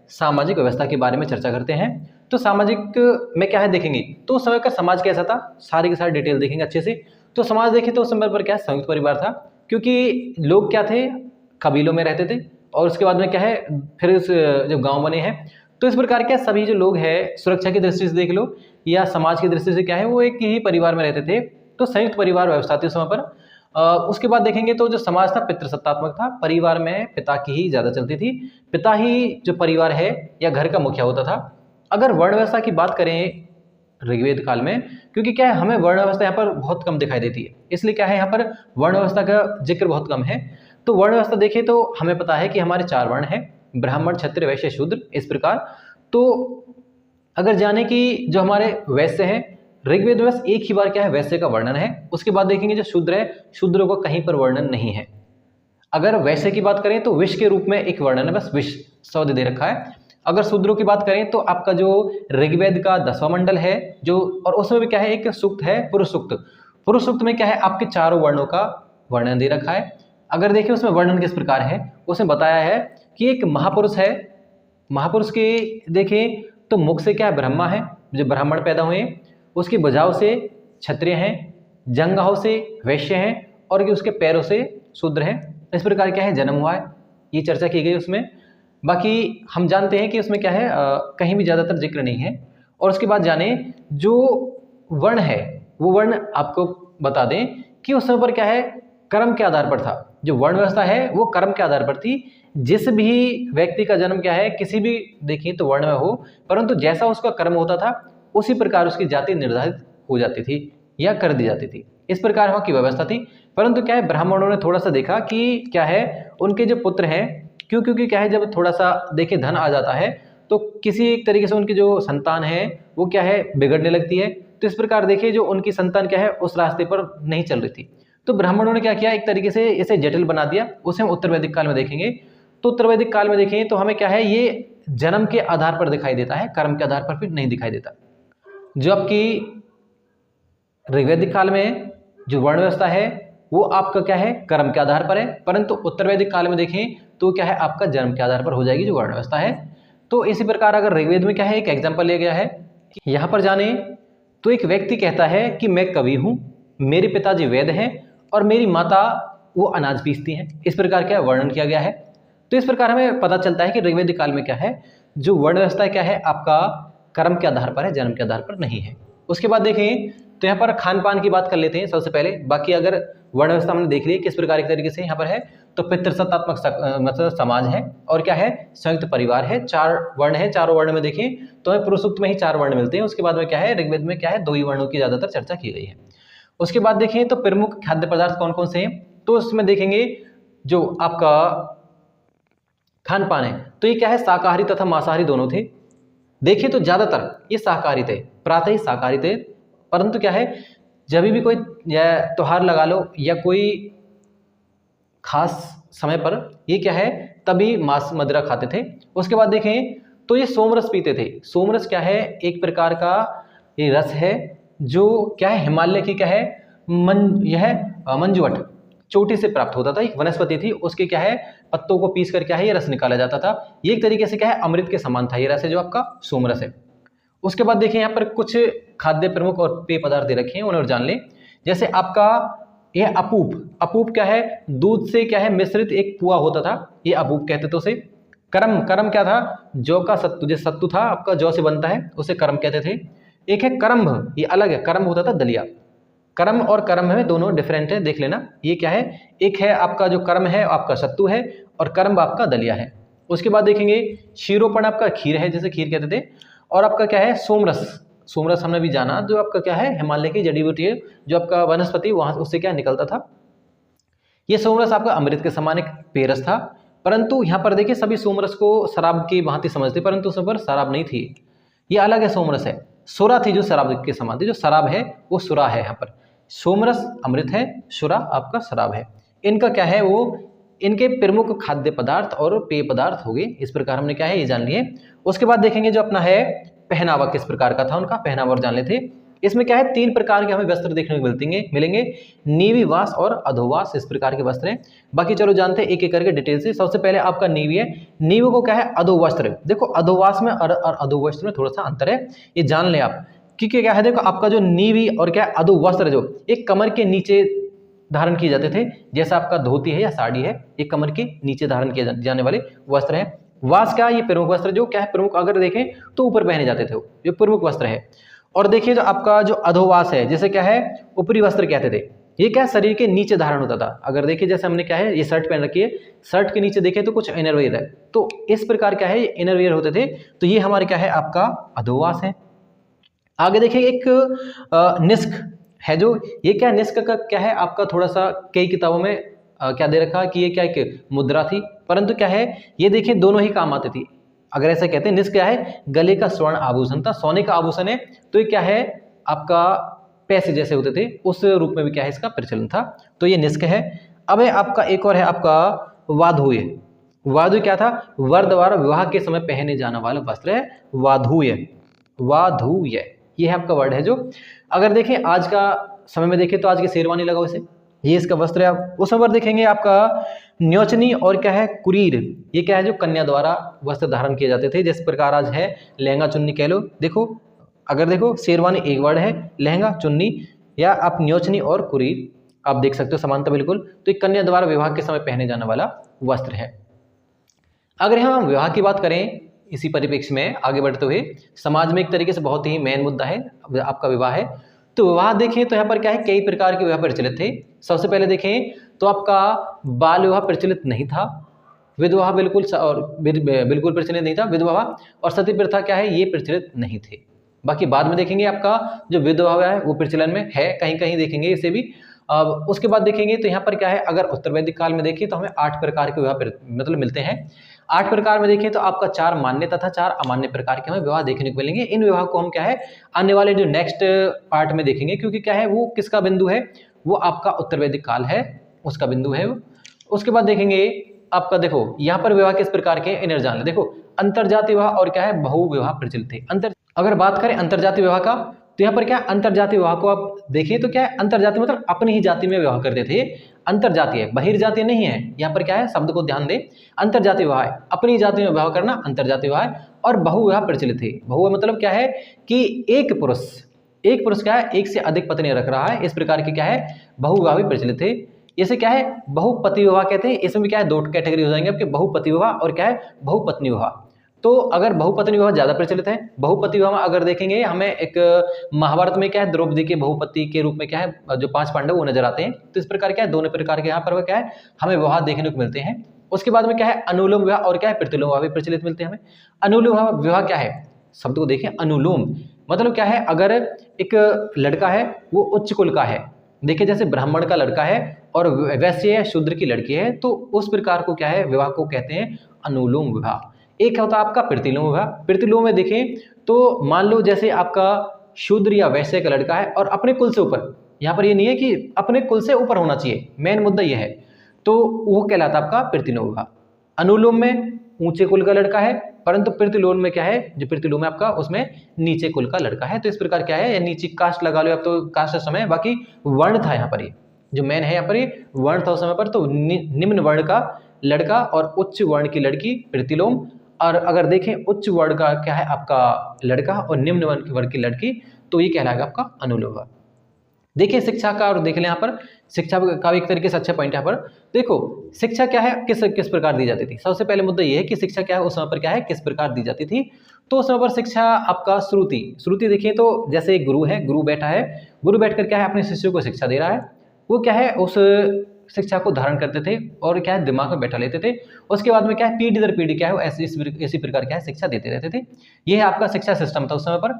सामाजिक व्यवस्था के बारे में चर्चा करते हैं। तो सामाजिक में क्या है देखेंगे तो उस समय का समाज कैसा था, सारी की सारी डिटेल देखेंगे अच्छे से। तो समाज देखें तो उस समय पर क्या है संयुक्त परिवार था, क्योंकि लोग क्या थे कबीलों में रहते थे और उसके बाद में क्या है फिर उस जो गांव बने हैं, तो इस प्रकार क्या सभी जो लोग हैं सुरक्षा की दृष्टि से देख लो या समाज की दृष्टि से क्या है वो एक ही परिवार में रहते थे, तो संयुक्त परिवार व्यवस्था थी उस समय पर। उसके बाद देखेंगे तो जो समाज था पितृसत्तात्मक था, परिवार में पिता की ही ज्यादा चलती थी, पिता ही जो परिवार है या घर का मुखिया होता था। अगर वर्ण व्यवस्था की बात करें ऋग्वेद काल में, क्योंकि क्या है हमें वर्ण व्यवस्था यहाँ पर बहुत कम दिखाई देती है, इसलिए क्या है यहाँ पर वर्ण व्यवस्था का जिक्र बहुत कम है। तो वर्ण व्यवस्था देखें तो हमें पता है कि हमारे 4 वर्ण हैं, ब्राह्मण क्षत्रिय वैश्य शूद्र, इस प्रकार। तो अगर जाने कि जो हमारे वैश्य हैं ऋग्वेद में बस एक ही बार क्या है वैश्य का वर्णन है, उसके बाद देखेंगे जो शूद्र है शूद्रों का कहीं पर वर्णन नहीं है। अगर वैश्य की बात करें तो विष के रूप में एक वर्णन है, बस विष शब्द दे रखा है। अगर शूद्रों की बात करें तो आपका जो ऋग्वेद का 10वां मंडल है जो, और उसमें भी क्या है एक सूक्त है पुरुष सूक्त। पुरुष सूक्त में क्या है आपके 4 वर्णों का वर्णन दे रखा है। अगर देखिए उसमें वर्णन किस प्रकार है, उसमें बताया है कि एक महापुरुष है, महापुरुष के देखें तो मुख से क्या ब्रह्मा है जो ब्राह्मण पैदा हुए, उसकी भुजाओं से क्षत्रिय हैं, जंघाओं से वैश्य हैं और उसके पैरों से शूद्र हैं। इस प्रकार क्या है जन्म हुआ है, ये चर्चा की गई उसमें। बाकी हम जानते हैं कि उसमें क्या है कहीं भी ज़्यादातर जिक्र नहीं है। और उसके बाद जाने जो वर्ण है वो वर्ण आपको बता दें कि उस समय पर क्या है कर्म के आधार पर था, जो वर्ण व्यवस्था है वो कर्म के आधार पर थी। जिस भी व्यक्ति का जन्म क्या है किसी भी देखिए तो वर्ण में हो, परंतु जैसा उसका कर्म होता था उसी प्रकार उसकी जाति निर्धारित हो जाती थी या कर दी जाती थी, इस प्रकार वहाँ की व्यवस्था थी। परंतु क्या है ब्राह्मणों ने थोड़ा सा देखा कि क्या है उनके जो पुत्र हैं, क्योंकि क्या है जब थोड़ा सा देखे धन आ जाता है तो किसी एक तरीके से उनकी जो संतान है वो क्या है बिगड़ने लगती है। तो इस प्रकार देखिए जो उनकी संतान क्या है उस रास्ते पर नहीं चल रही थी, तो ब्राह्मणों ने क्या किया एक तरीके से इसे जटिल बना दिया। उसे हम उत्तर वैदिक काल में देखेंगे। तो उत्तर वैदिक काल में देखें तो हमें क्या है ये जन्म के आधार पर दिखाई देता है, कर्म के आधार पर फिर नहीं दिखाई देता। जो आपकी ऋग्वैदिक काल में जो वर्ण व्यवस्था है वो आपका क्या है कर्म के आधार पर है, परंतु उत्तर वैदिक काल में देखें तो क्या है आपका जन्म के आधार पर हो जाएगी जो वर्ण व्यवस्था है। तो इसी प्रकार अगर ऋग्वेद में क्या है एक एग्जाम्पल लिया गया है, यहाँ पर जाने तो एक व्यक्ति कहता है कि मैं कवि हूँ, मेरे पिताजी वैद्य हैं और मेरी माता वो अनाज पीसती हैं। इस प्रकार क्या वर्णन किया गया है। तो इस प्रकार हमें पता चलता है कि ऋग्वेदिक काल में क्या है, जो वर्ण व्यवस्था क्या है आपका कर्म के आधार पर है, जन्म के आधार पर नहीं है। उसके बाद देखें तो यहाँ पर खान पान की बात कर लेते हैं सबसे पहले। बाकी अगर वर्ण व्यवस्था हमने देख ली किस प्रकार के तरीके से यहाँ पर है, तो पितृसत्तात्मक मतलब समाज है और क्या है संयुक्त परिवार है, 4 वर्ण है। चारों वर्ण में देखें तो हमें पुरुष सूक्त में ही 4 वर्ण मिलते हैं। उसके बाद में क्या है ऋग्वेद में क्या है 2 ही वर्णों की ज्यादातर चर्चा की गई है। उसके बाद देखें तो प्रमुख खाद्य पदार्थ कौन कौन से हैं, तो उसमें देखेंगे जो आपका खान पान है तो ये क्या है शाकाहारी तथा मांसाहारी दोनों थे। देखिए तो ज्यादातर ये शाकाहारी थे, प्रातः ही शाकाहारी थे, परंतु क्या है जब भी कोई त्योहार लगा लो या कोई खास समय पर ये क्या है तभी मांस मदिरा खाते थे। उसके बाद देखें तो ये सोमरस पीते थे। सोमरस क्या है एक प्रकार का ये रस है जो क्या है हिमालय की क्या है यह मंजुवट चोटी से प्राप्त होता था, एक वनस्पति थी, उसके क्या है पत्तों को पीस कर क्या है ये रस निकाला जाता था। ये एक तरीके से क्या है अमृत के समान था ये रस है जो आपका सोमरस है। उसके बाद देखिए यहाँ पर कुछ खाद्य प्रमुख और पेय पदार्थ दे रखे हैं उन्हें और जान लें। जैसे आपका यह अपूप, अपूप क्या है दूध से क्या है मिश्रित एक पुआ होता था, ये अपूप कहते थे उसे। करम, करम क्या था जौ का सत्तू, जैसे सत्तू था आपका जौ से बनता है उसे करम कहते थे। एक है करम्भ, ये अलग है, करम्भ होता था दलिया। करम और करम में दोनों डिफरेंट है, देख लेना। ये क्या है एक है आपका जो करम है आपका सत्तू है और करम्भ आपका दलिया है। उसके बाद देखेंगे शीरोपण आपका खीर है, जैसे खीर कहते थे। और आपका क्या है सोमरस, सोमरस हमने भी जाना जो आपका क्या है हिमालय की जड़ी बूटी है जो आपका वनस्पति वहां उससे क्या निकलता था। ये सोमरस आपका अमृत के समान एक पेयरस था, परंतु यहाँ पर देखिए सभी सोमरस को शराब की भांति समझते, परंतु उसमें पर शराब नहीं थी, ये अलग है सोमरस है। सुरा थी जो शराब के समान थी, जो शराब है वो सुरा है। यहाँ पर सोमरस अमृत है, शुरा आपका शराब है। इनका क्या है वो इनके प्रमुख खाद्य पदार्थ और पेय पदार्थ हो गए। इस प्रकार हमने क्या है ये जान लिए। उसके बाद देखेंगे जो अपना है पहनावा किस प्रकार का था, उनका पहनावा और जान लेते। इसमें क्या है 3 प्रकार के हमें वस्त्र देखने को मिलेंगे, नीवी वास और अधोवास, इस प्रकार के वस्त्र हैं। बाकी चलो जानते हैं एक एक करके डिटेल से। सबसे पहले आपका नीवी है, नीवी को क्या है अधोवस्त्र। देखो अधोवास में और अधोवस्त्र में थोड़ा सा अंतर है, ये जान लें आप। क्योंकि क्या है देखो आपका जो नीवी और क्या है अधोवस्त्र जो एक कमर के नीचे धारण किए जाते थे, जैसा आपका धोती है या साड़ी है, ये कमर के नीचे धारण किए जाने वाले वस्त्र हैं। वास क्या ये प्रमुख वस्त्र जो क्या है प्रमुख अगर देखें तो ऊपर पहने जाते थे, ये प्रमुख वस्त्र है। और देखिए जो आपका जो अधोवास है जैसे क्या है ऊपरी वस्त्र कहते थे, ये क्या शरीर के नीचे धारण होता था। अगर देखिए जैसे हमने क्या है ये शर्ट पहन रखी है, शर्ट के नीचे देखें तो कुछ इनरवियर है, तो इस प्रकार क्या है इनरवियर होते थे, तो ये हमारे क्या है आपका अधोवास है। आगे देखिए एक निष्क है, जो ये क्या निष्क का क्या है आपका थोड़ा सा कई किताबों में क्या दे रखा कि ये क्या एक मुद्रा थी, परंतु क्या है ये देखिए दोनों ही काम आती थी। अगर ऐसा कहते हैं निष्क क्या है गले का स्वर्ण आभूषण था, सोने का आभूषण है, तो ये क्या है आपका पैसे जैसे होते थे उस रूप में भी क्या है इसका प्रचलन था, तो ये निष्क है। अब है आपका एक और है आपका वाधूय। वाधु क्या था वर द्वारा विवाह के समय पहने जाने वाला वस्त्र है वाधूय, वाधूय ये है आपका वर्ड है। जो अगर देखें आज का समय में देखें तो आज की शेरवानी लगाओ इसे, ये इसका वस्त्र है। आप उस पर देखेंगे आपका न्योचनी और क्या है कुरीर, ये क्या है जो कन्या द्वारा वस्त्र धारण किए जाते थे, जिस प्रकार आज है लहंगा चुन्नी कह लो। देखो अगर देखो शेरवानी एक वर्ड है, लहंगा चुन्नी या आप न्योचनी और कुरीर आप देख सकते हो समानता बिल्कुल, तो एक कन्या द्वारा विवाह के समय पहने जाने वाला वस्त्र है। अगर हम विवाह की बात करें इसी परिप्रेक्ष्य में आगे बढ़ते हुए, समाज में एक तरीके से बहुत ही मेन मुद्दा है आपका विवाह है। तो विवाह देखें तो यहाँ पर क्या है कई प्रकार के विवाह प्रचलित थे। सबसे पहले देखें तो आपका बाल विवाह प्रचलित नहीं था, विधवा बिल्कुल बिल्कुल प्रचलित नहीं था, विधवा और सती प्रथा क्या है ये प्रचलित नहीं थे। बाकी बाद में देखेंगे आपका जो विधवा है वो प्रचलन में है, कहीं कहीं देखेंगे इसे भी। अब उसके बाद देखेंगे तो यहाँ पर क्या है अगर उत्तर वैदिक काल में देखें तो हमें 8 प्रकार के विवाह मतलब मिलते हैं। 8 प्रकार में देखें तो आपका 4 मान्य तथा 4 अमान्य प्रकार के हमें विवाह देखने को मिलेंगे। इन विवाह को हम क्या है आने वाले जो नेक्स्ट पार्ट में देखेंगे, क्योंकि क्या है वो किसका बिंदु है वो आपका उत्तर वैदिक काल है उसका बिंदु है वो। उसके बाद देखेंगे आपका देखो यहाँ पर विवाह किस प्रकार के इन्हें जान ले। देखो अंतरजातीय विवाह और क्या है बहु विवाह प्रचलित थे। अगर बात करें अंतरजातीय विवाह का तो यहाँ पर क्या अंतरजातीय विवाह को आप देखिए तो क्या है अंतरजातीय मतलब अपनी ही जाति में विवाह करते थे। अंतरजातीय बहिर्जातीय नहीं है, यहाँ पर क्या है शब्द को ध्यान दे, अंतरजातीय विवाह है अपनी जाति में विवाह करना अंतरजातीय विवाह है। और बहु विवाह प्रचलित थे। बहु मतलब क्या है कि एक पुरुष एक पुरुष क्या है एक से अधिक पत्नी रख रहा है, इस प्रकार के क्या है बहुविवाह भी प्रचलित थे। इसे क्या है बहुपति विवाह कहते हैं। इसमें क्या है दो कैटेगरी हो जाएंगे आपके, बहुपति विवाह और क्या है बहुपत्नी विवाह। तो अगर बहुपत्नी विवाह ज्यादा प्रचलित है, बहुपति विवाह में अगर देखेंगे हमें एक महाभारत में क्या है द्रौपदी के बहुपति के रूप में क्या है जो 5 पांडव वो नजर आते हैं। तो इस प्रकार क्या है दोनों प्रकार के यहाँ पर क्या है हमें विवाह देखने को मिलते हैं। उसके बाद में क्या है अनुलोम विवाह और क्या है प्रतिलोम विवाह भी प्रचलित मिलते हैं हमें। अनुलोम विवाह क्या है, शब्द को देखें, अनुलोम मतलब क्या है अगर एक लड़का है वो उच्च कुल का है, देखिए जैसे ब्राह्मण का लड़का है और वैश्य या शूद्र की लड़की है, तो उस प्रकार को क्या है विवाह को कहते हैं अनुलोम विवाह। एक होता है आपका प्रतिलोम विवाह। प्रतिलोम में देखें तो मान लो जैसे आपका शूद्र या वैश्य का लड़का है और अपने कुल से ऊपर, यहाँ पर ये नहीं है कि अपने कुल से ऊपर होना चाहिए, मेन मुद्दा ये है, तो वो कहलाता है आपका प्रतिलोम विवाह। अनुलोम में ऊंचे कुल का लड़का है, परंतु प्रतिलोम में क्या है जो प्रतिलोम है आपका उसमें नीचे कुल का लड़का है। तो इस प्रकार क्या है या नीचे कास्ट लगा लो आप, तो कास्ट समय बाकी वर्ण था यहाँ पर, ये जो मेन है यहाँ पर ये वर्ण था उस समय पर, तो निम्न वर्ण का लड़का और उच्च वर्ण की लड़की प्रतिलोम। और अगर देखें उच्च वर्ण का क्या है आपका लड़का और निम्न वर्ण की लड़की, तो ये कहलाएगा आपका अनुलोम। देखिए शिक्षा का और देख लें यहाँ पर, शिक्षा का भी एक तरीके से अच्छा पॉइंट यहाँ पर देखो, शिक्षा क्या है किस प्रकार दी जाती थी। सबसे पहले मुद्दा ये है कि शिक्षा क्या है उस समय पर क्या है किस प्रकार दी जाती थी। तो उस समय पर शिक्षा आपका श्रुति देखिए तो जैसे एक गुरु है, गुरु बैठा है, गुरु बैठकर क्या है अपने शिष्यों को शिक्षा दे रहा है, वो क्या है उस शिक्षा को धारण करते थे और क्या है दिमाग में बैठा लेते थे। उसके बाद में क्या है पीढ़ी दर पीढ़ी क्या है इसी प्रकार क्या है शिक्षा देते रहते थे। ये है आपका शिक्षा सिस्टम था उस समय पर।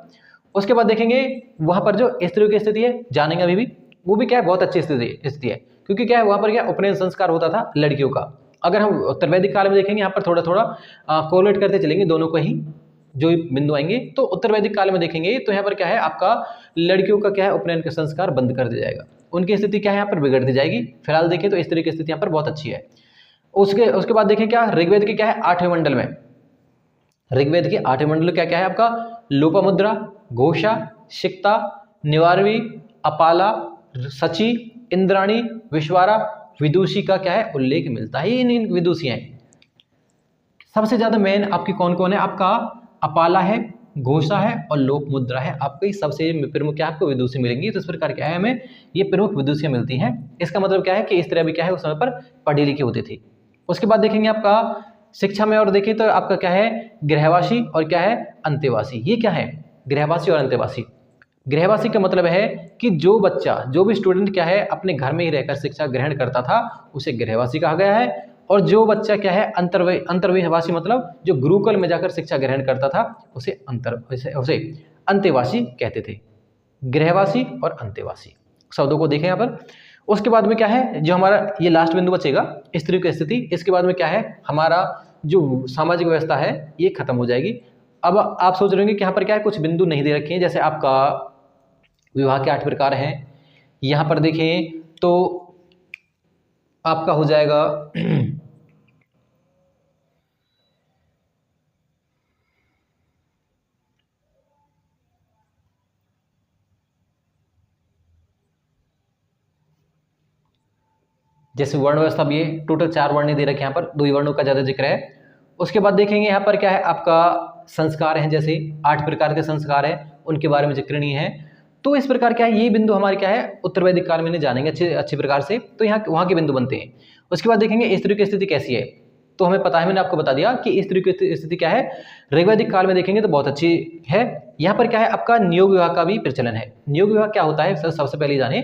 उसके बाद देखेंगे वहां पर जो स्त्रियों की स्थिति है जानेंगे अभी भी, वो भी क्या है बहुत अच्छी स्थिति है, क्योंकि क्या है वहां पर क्या उपनयन संस्कार होता था लड़कियों का। अगर हम उत्तर वैदिक काल में देखेंगे यहाँ पर थोड़ा थोड़ा कोलेट करते चलेंगे दोनों को ही जो बिंदु आएंगे, तो उत्तर वैदिक काल में देखेंगे तो यहाँ पर क्या है आपका लड़कियों का क्या है उपनयन का संस्कार बंद कर दिया जाएगा, उनकी स्थिति क्या है यहाँ पर बिगड़ दी जाएगी। फिलहाल देखिए तो स्त्री की स्थिति यहाँ पर बहुत अच्छी है। उसके बाद देखें क्या ऋग्वेद के क्या है 8वें मंडल में, ऋग्वेद के 8वें मंडल क्या क्या है आपका लोपामुद्रा, घोषा, शिक्ता, निवारवी, अपाला, सची, इंद्राणी, विश्वारा, विदुषी का क्या है उल्लेख मिलता है। इन विदुषी हैं सबसे ज्यादा मेन आपकी कौन कौन है, आपका अपाला है, घोषा है और लोप मुद्रा है, आपको सबसे प्रमुख क्या आपको विदुषी मिलेंगी। तो इस प्रकार क्या है हमें ये प्रमुख विदुषियां मिलती हैं। इसका मतलब क्या है कि इस तरह भी क्या है उस समय पर पढ़ी लिखी होती थी। उसके बाद देखेंगे आपका शिक्षा में और देखिए तो आपका क्या है गृहवासी और क्या है अंतेवासी। ये क्या है गृहवासी और अंतेवासी। गृहवासी का मतलब है कि जो बच्चा जो भी स्टूडेंट क्या है अपने घर में ही रहकर शिक्षा ग्रहण करता था उसे गृहवासी कहा गया है। और जो बच्चा क्या है अंतर्वासी मतलब जो गुरुकुल में जाकर शिक्षा ग्रहण करता था उसे अंतेवासी कहते थे। गृहवासी और अंतेवासी शब्दों को देखें यहाँ पर। उसके बाद में क्या है जो हमारा ये लास्ट बिंदु बचेगा स्त्री की स्थिति। इसके बाद में क्या है हमारा जो सामाजिक व्यवस्था है ये खत्म हो जाएगी। अब आप सोच रहे होंगे कि यहाँ पर क्या है कुछ बिंदु नहीं दे रखे हैं, जैसे आपका विवाह के 8 प्रकार हैं। यहाँ पर देखें तो आपका हो जाएगा जैसे वर्ण व्यवस्था भी है, टोटल 4 वर्ण दे रखे हैं यहाँ पर, 2 वर्णों का ज्यादा जिक्र है। उसके बाद देखेंगे यहाँ पर क्या है आपका संस्कार है, जैसे 8 प्रकार के संस्कार है उनके बारे में जिक्र नहीं है। तो इस प्रकार क्या है ये बिंदु हमारे क्या है उत्तर वैदिक काल में नहीं जानेंगे अच्छे प्रकार से, तो यहाँ वहाँ के बिंदु बनते हैं। उसके बाद देखेंगे स्त्री की स्थिति कैसी है, तो हमें पता है मैंने आपको बता दिया कि स्त्री की स्थिति क्या है। ऋग्वैदिक काल में देखेंगे तो बहुत अच्छी है। यहाँ पर क्या है आपका नियोग विवाह का भी प्रचलन है। नियोग विवाह क्या होता है सबसे पहले जाने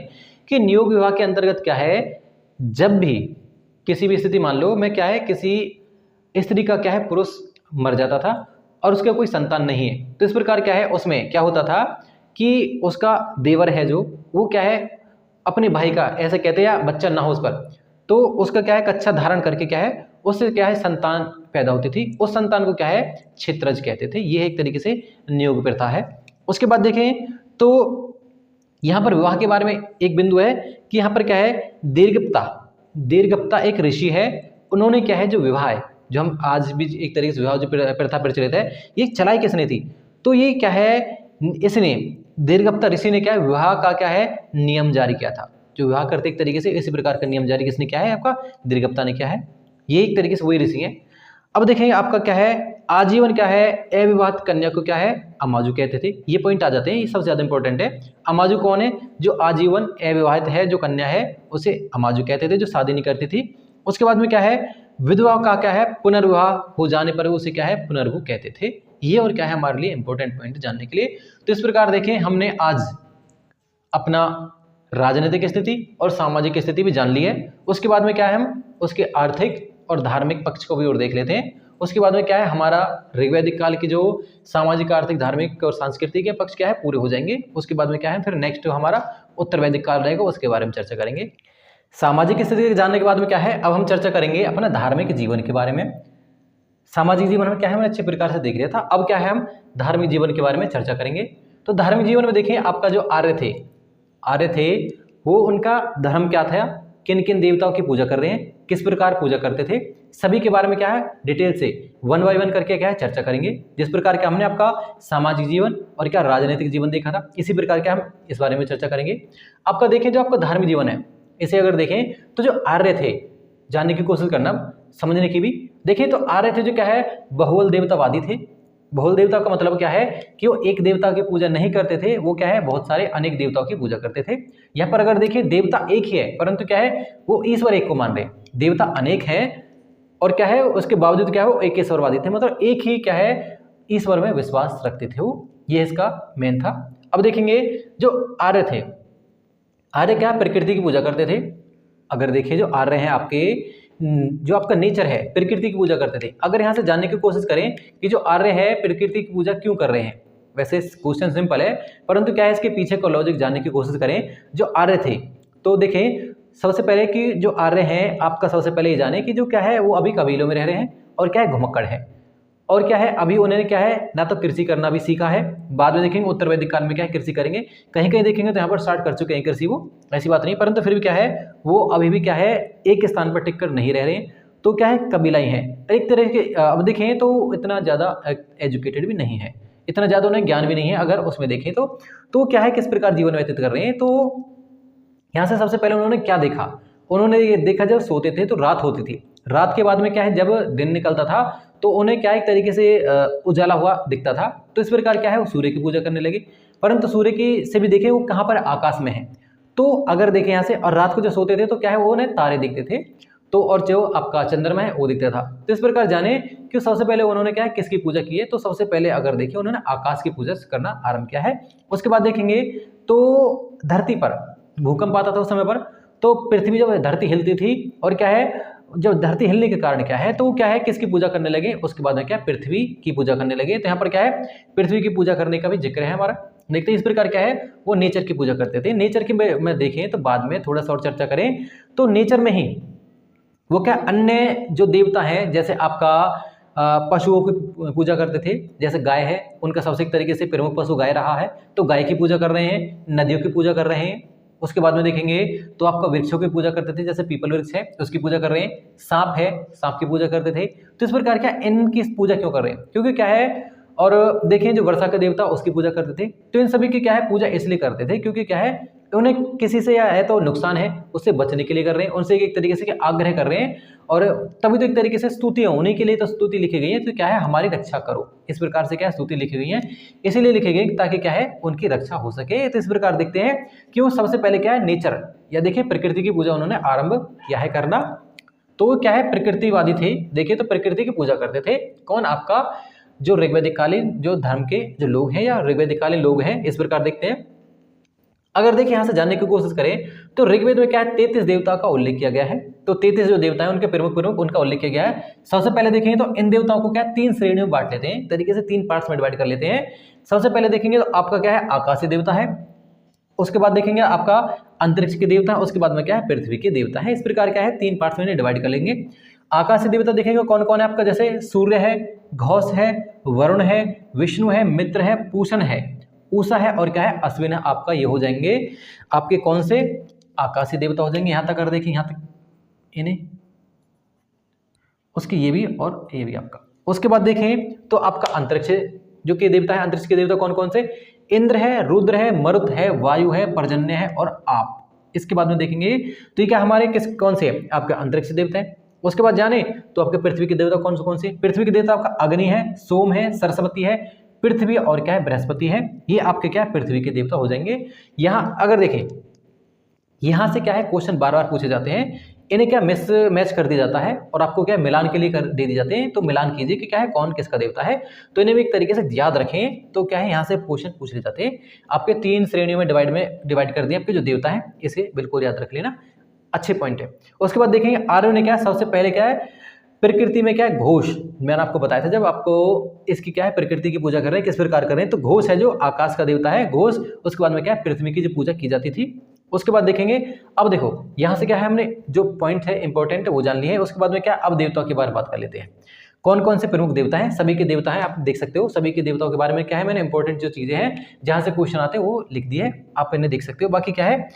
कि नियोग विवाह के अंतर्गत क्या है, जब भी किसी भी स्थिति मान लो मैं क्या है किसी स्त्री का क्या है पुरुष मर जाता था और उसका कोई संतान नहीं है, तो इस प्रकार क्या है उसमें क्या होता था कि उसका देवर है जो वो क्या है अपने भाई का ऐसे कहते हैं या बच्चा ना हो उस पर, तो उसका क्या है कच्छा धारण करके क्या है उससे क्या है संतान पैदा होती थी, उस संतान को क्या है क्षेत्रज कहते थे। ये एक तरीके से नियोग प्रथा है। उसके बाद देखें तो यहाँ पर विवाह के बारे में एक बिंदु है कि यहाँ पर क्या है दीर्घप्ता एक ऋषि है, उन्होंने क्या है जो विवाह है जो हम आज भी एक तरीके से विवाह जो प्रथा प्रचलित है ये चलाई किसने थी, तो ये क्या है इसने दीर्घप्ता ऋषि ने क्या है विवाह का क्या है नियम जारी किया था। जो विवाह करते एक तरीके से इसी प्रकार का नियम जारी किसने किया है आपका दीर्घप्ता ने किया है, ये एक तरीके से वही ऋषि है। अब देखेंगे आपका क्या है, आजीवन क्या है, अविवाहित कन्या को क्या है, अमाजु कहते थे। ये पॉइंट आ जाते हैं, ये सबसे ज्यादा इंपॉर्टेंट है। अमाजु कौन है, जो आजीवन अविवाहित है, जो कन्या है उसे अमाजु कहते थे, जो शादी नहीं करती थी। उसके बाद में क्या है, विधवा का क्या है, पुनर्विवाह हो जाने पर उसे क्या है, पुनर्वधू कहते थे। ये और क्या है हमारे लिए इंपॉर्टेंट पॉइंट जानने के लिए। तो इस प्रकार देखें हमने आज अपना राजनीतिक स्थिति और सामाजिक स्थिति भी जान ली है। उसके बाद में क्या है, हम उसके आर्थिक और धार्मिक पक्ष को भी और देख लेते हैं। उसके बाद में क्या है, हमारा ऋग्वैदिक काल की जो सामाजिक, आर्थिक, धार्मिक और सांस्कृतिक के पक्ष क्या है पूरे हो जाएंगे। उसके बाद में क्या है, फिर नेक्स्ट हमारा उत्तर वैदिक काल रहेगा, उसके बारे में चर्चा करेंगे। सामाजिक स्थिति जानने के बाद में क्या है, अब हम चर्चा करेंगे अपना धार्मिक जीवन के बारे में। सामाजिक जीवन में क्या है, हमने अच्छे प्रकार से देख लिया था। अब क्या है, हम धार्मिक जीवन के बारे में चर्चा करेंगे। तो धार्मिक जीवन में देखिए आपका जो आर्य थे वो उनका धर्म क्या था, किन किन देवताओं की पूजा कर रहे हैं, किस प्रकार पूजा करते थे, सभी के बारे में क्या है डिटेल से 1 बाय 1 करके क्या है चर्चा करेंगे। जिस प्रकार के हमने आपका सामाजिक जीवन और क्या राजनीतिक जीवन देखा था, इसी प्रकार के हम इस बारे में चर्चा करेंगे। आपका देखें जो आपका धार्मिक जीवन है, इसे अगर देखें तो जो आर्य थे, जानने की कोशिश करना, समझने की भी। देखें तो आर्य थे जो क्या है, बहुल देवतावादी थे। बहुल देवता का मतलब क्या है कि वो एक देवता की पूजा नहीं करते थे, वो क्या है बहुत सारे अनेक देवताओं की पूजा करते थे। यहाँ पर अगर देखिए देवता एक ही है, परंतु क्या है वो ईश्वर एक को मान रहे हैं। देवता अनेक है और क्या है उसके बावजूद क्या है वो एक ईश्वरवादी थे, मतलब एक ही क्या है ईश्वर में विश्वास रखते थे वो, ये इसका मेन था। अब देखेंगे जो आर्य थे, आर्य क्या प्रकृति की पूजा करते थे। अगर देखिए जो आर्य हैं आपके, जो आपका नेचर है, प्रकृति की पूजा करते थे। अगर यहाँ से जानने की कोशिश करें कि जो आर्य है प्रकृति की पूजा क्यों कर रहे हैं, वैसे क्वेश्चन सिंपल है परंतु क्या है इसके पीछे का लॉजिक जानने की कोशिश करें। जो आर्य थे तो देखें सबसे पहले कि जो आर्य हैं आपका सबसे पहले ये जाने कि जो क्या है वो अभी कबीलों में रह रहे हैं और क्या है घुमक्कड़ है, और क्या है अभी उन्होंने क्या है ना तो कृषि करना भी सीखा है। बाद में देखेंगे उत्तर वैदिक काल में क्या है कृषि करेंगे, कहीं कहीं देखेंगे तो यहाँ पर स्टार्ट कर चुके हैं कृषि, वो ऐसी बात नहीं, परंतु फिर भी क्या है वो अभी भी क्या है एक स्थान पर टिक कर नहीं रह रहे हैं। तो क्या है कबीलाई हैं एक तरह के। अब देखें तो इतना ज़्यादा एजुकेटेड भी नहीं है, इतना ज़्यादा उन्हें ज्ञान भी नहीं है। अगर उसमें देखें तो क्या है किस प्रकार जीवन व्यतीत कर रहे हैं। तो यहाँ से सबसे पहले उन्होंने क्या देखा, उन्होंने ये देखा जब सोते थे तो रात होती थी, रात के बाद में क्या है जब दिन निकलता था तो उन्हें क्या एक तरीके से उजाला हुआ दिखता था। तो इस प्रकार क्या है वो सूर्य की पूजा करने लगे, परंतु सूर्य की से भी देखें वो कहाँ पर आकाश में है। तो अगर देखें यहाँ से, और रात को जो सोते थे तो क्या है वो उन्हें तारे दिखते थे, तो और जो आपका चंद्रमा है वो दिखता था। तो इस प्रकार जाने कि सबसे पहले उन्होंने क्या है किसकी पूजा की है, तो सबसे पहले अगर देखिए उन्होंने आकाश की पूजा करना आरंभ किया है। उसके बाद देखेंगे तो धरती पर भूकंप आता था उस समय पर, तो पृथ्वी जब धरती हिलती थी और क्या है जब धरती हिलने के कारण क्या है तो क्या है किसकी पूजा करने लगे, उसके बाद में क्या पृथ्वी की पूजा करने लगे। तो यहाँ पर क्या है पृथ्वी की पूजा करने का भी जिक्र है हमारा। देखते हैं इस प्रकार क्या है वो नेचर की पूजा करते थे। नेचर की में देखें तो बाद में थोड़ा सा और चर्चा करें तो नेचर में ही वो क्या अन्य जो देवता हैं जैसे आपका पशुओं की पूजा करते थे, जैसे गाय है उनका सबसे एक तरीके से प्रमुख पशु गाय रहा है, तो गाय की पूजा कर रहे हैं, नदियों की पूजा कर रहे हैं। उसके बाद में देखेंगे तो आपका वृक्षों की पूजा करते थे, जैसे पीपल वृक्ष है उसकी पूजा कर रहे हैं, सांप है सांप की पूजा करते थे। तो इस प्रकार क्या इनकी पूजा क्यों कर रहे हैं, क्योंकि क्या है, और देखें जो वर्षा का देवता उसकी पूजा करते थे। तो इन सभी की क्या है पूजा इसलिए करते थे क्योंकि क्या है उन्हें किसी से या है तो नुकसान है उससे बचने के लिए कर रहे हैं, उनसे एक तरीके से आग्रह कर रहे हैं, और तभी तो एक तरीके से स्तुति उन्हीं के लिए तो स्तुति लिखी गई है। तो क्या है हमारी रक्षा करो, इस प्रकार से क्या है स्तुति लिखी गई है, इसीलिए लिखी गई ताकि क्या है उनकी रक्षा हो सके। तो इस प्रकार देखते हैं कि वो सबसे पहले क्या है नेचर या देखिए प्रकृति की पूजा उन्होंने आरंभ किया है करना। तो क्या है प्रकृतिवादी थे, देखिए तो प्रकृति की पूजा करते थे कौन, आपका जो ऋग्वैदिक कालीन जो धर्म के जो लोग हैं या ऋग्वैदिक कालीन लोग हैं। इस प्रकार देखते हैं अगर देखिए यहाँ से जानने की कोशिश करें तो ऋग्वेद में क्या है 33 देवता का उल्लेख किया गया है। तो 33 जो देवता हैं उनके प्रमुख उनका उल्लेख किया गया है। सबसे पहले देखेंगे तो इन देवताओं को क्या 3 श्रेणियों में बांट लेते हैं, तरीके से 3 पार्ट्स में डिवाइड कर लेते हैं। सबसे पहले देखेंगे तो आपका क्या है आकाशीय देवता है, उसके बाद देखेंगे आपका अंतरिक्ष के देवता है, उसके बाद में क्या है पृथ्वी के देवता है। इस प्रकार क्या है 3 पार्ट्स में डिवाइड कर लेंगे। आकाशीय देवता देखेंगे कौन कौन है आपका, जैसे सूर्य है, घोष है, वरुण है, विष्णु है, मित्र है, पूषण है, उषा है और क्या है अश्विन है। आपका ये हो जाएंगे आपके कौन से आकाशीय देवता हो जाएंगे। यहाँ तक अगर देखें यहाँ तक इन्हें उसकी ये भी और ये भी आपका। उसके बाद देखें तो आपका अंतरिक्ष जो कि देवता है, अंतरिक्ष के देवता कौन कौन से, इंद्र है, रुद्र है, मरुत है, वायु है, पर्जन्य है और आप। इसके बाद में देखेंगे तो ये क्या हमारे किस कौन से आपका अंतरिक्ष देवता है। उसके बाद जाने तो आपके पृथ्वी के देवता कौन से पृथ्वी के देवता आपका अग्नि है, सोम है, सरस्वती है, पृथ्वी और क्या है बृहस्पति है। ये आपके क्या है पृथ्वी के देवता हो जाएंगे। यहाँ अगर देखें यहाँ से क्या है क्वेश्चन बार बार पूछे जाते हैं, इन्हें क्या मिस मैच कर दिया जाता है और आपको क्या मिलान के लिए कर दे दी जाते हैं, तो मिलान कीजिए कि क्या है कौन किसका देवता है। तो इन्हें भी एक तरीके से याद रखें। तो क्या है यहाँ से क्वेश्चन पूछ ले जाते हैं। आपके 3 श्रेणियों में डिवाइड कर दिए आपके जो देवता है, इसे बिल्कुल याद रख लेना, अच्छे पॉइंट है। उसके बाद देखेंगे आर्यों ने क्या सबसे पहले क्या है प्रकृति में क्या है घोष, मैंने आपको बताया था जब आपको इसकी क्या है प्रकृति की पूजा कर रहे हैं किस प्रकार कर रहे हैं, तो घोष है जो आकाश का देवता है घोष। उसके बाद में क्या है पृथ्वी की जो पूजा की जाती थी। उसके बाद देखेंगे, अब देखो यहाँ से क्या है हमने जो पॉइंट है इंपॉर्टेंट वो जान लिए है। उसके बाद में क्या अब देवताओं के बारे में बात कर लेते हैं। कौन कौन से प्रमुख देवता हैं, सभी के देवता हैं, आप देख सकते हो सभी के देवताओं के बारे में क्या है मैंने इंपॉर्टेंट जो चीजें हैं जहां से क्वेश्चन आते हैं वो लिख दिए, आप इन्हें देख सकते हो। बाकी क्या है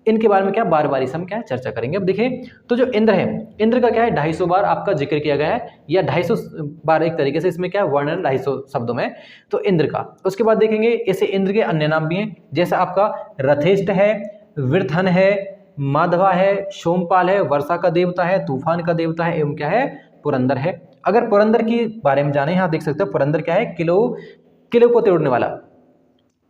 इनके बारे में क्या बार बार हम क्या है चर्चा करेंगे। अब देखिए तो जो इंद्र है, इंद्र का क्या है 250 बार आपका जिक्र किया गया है, या 250 बार एक तरीके से इसमें क्या है वर्णन 250 शब्दों में, तो इंद्र का। उसके बाद देखेंगे इसे इंद्र के अन्य नाम भी हैं, जैसे आपका रथेष्ट है, वृथन है, माधवा है, सोमपाल है, वर्षा का देवता है, तूफान का देवता है, एवं क्या है पुरंदर है। अगर पुरंदर के बारे में जाने यहाँ देख सकते हो पुरंदर क्या है किलो को तोड़ने वाला।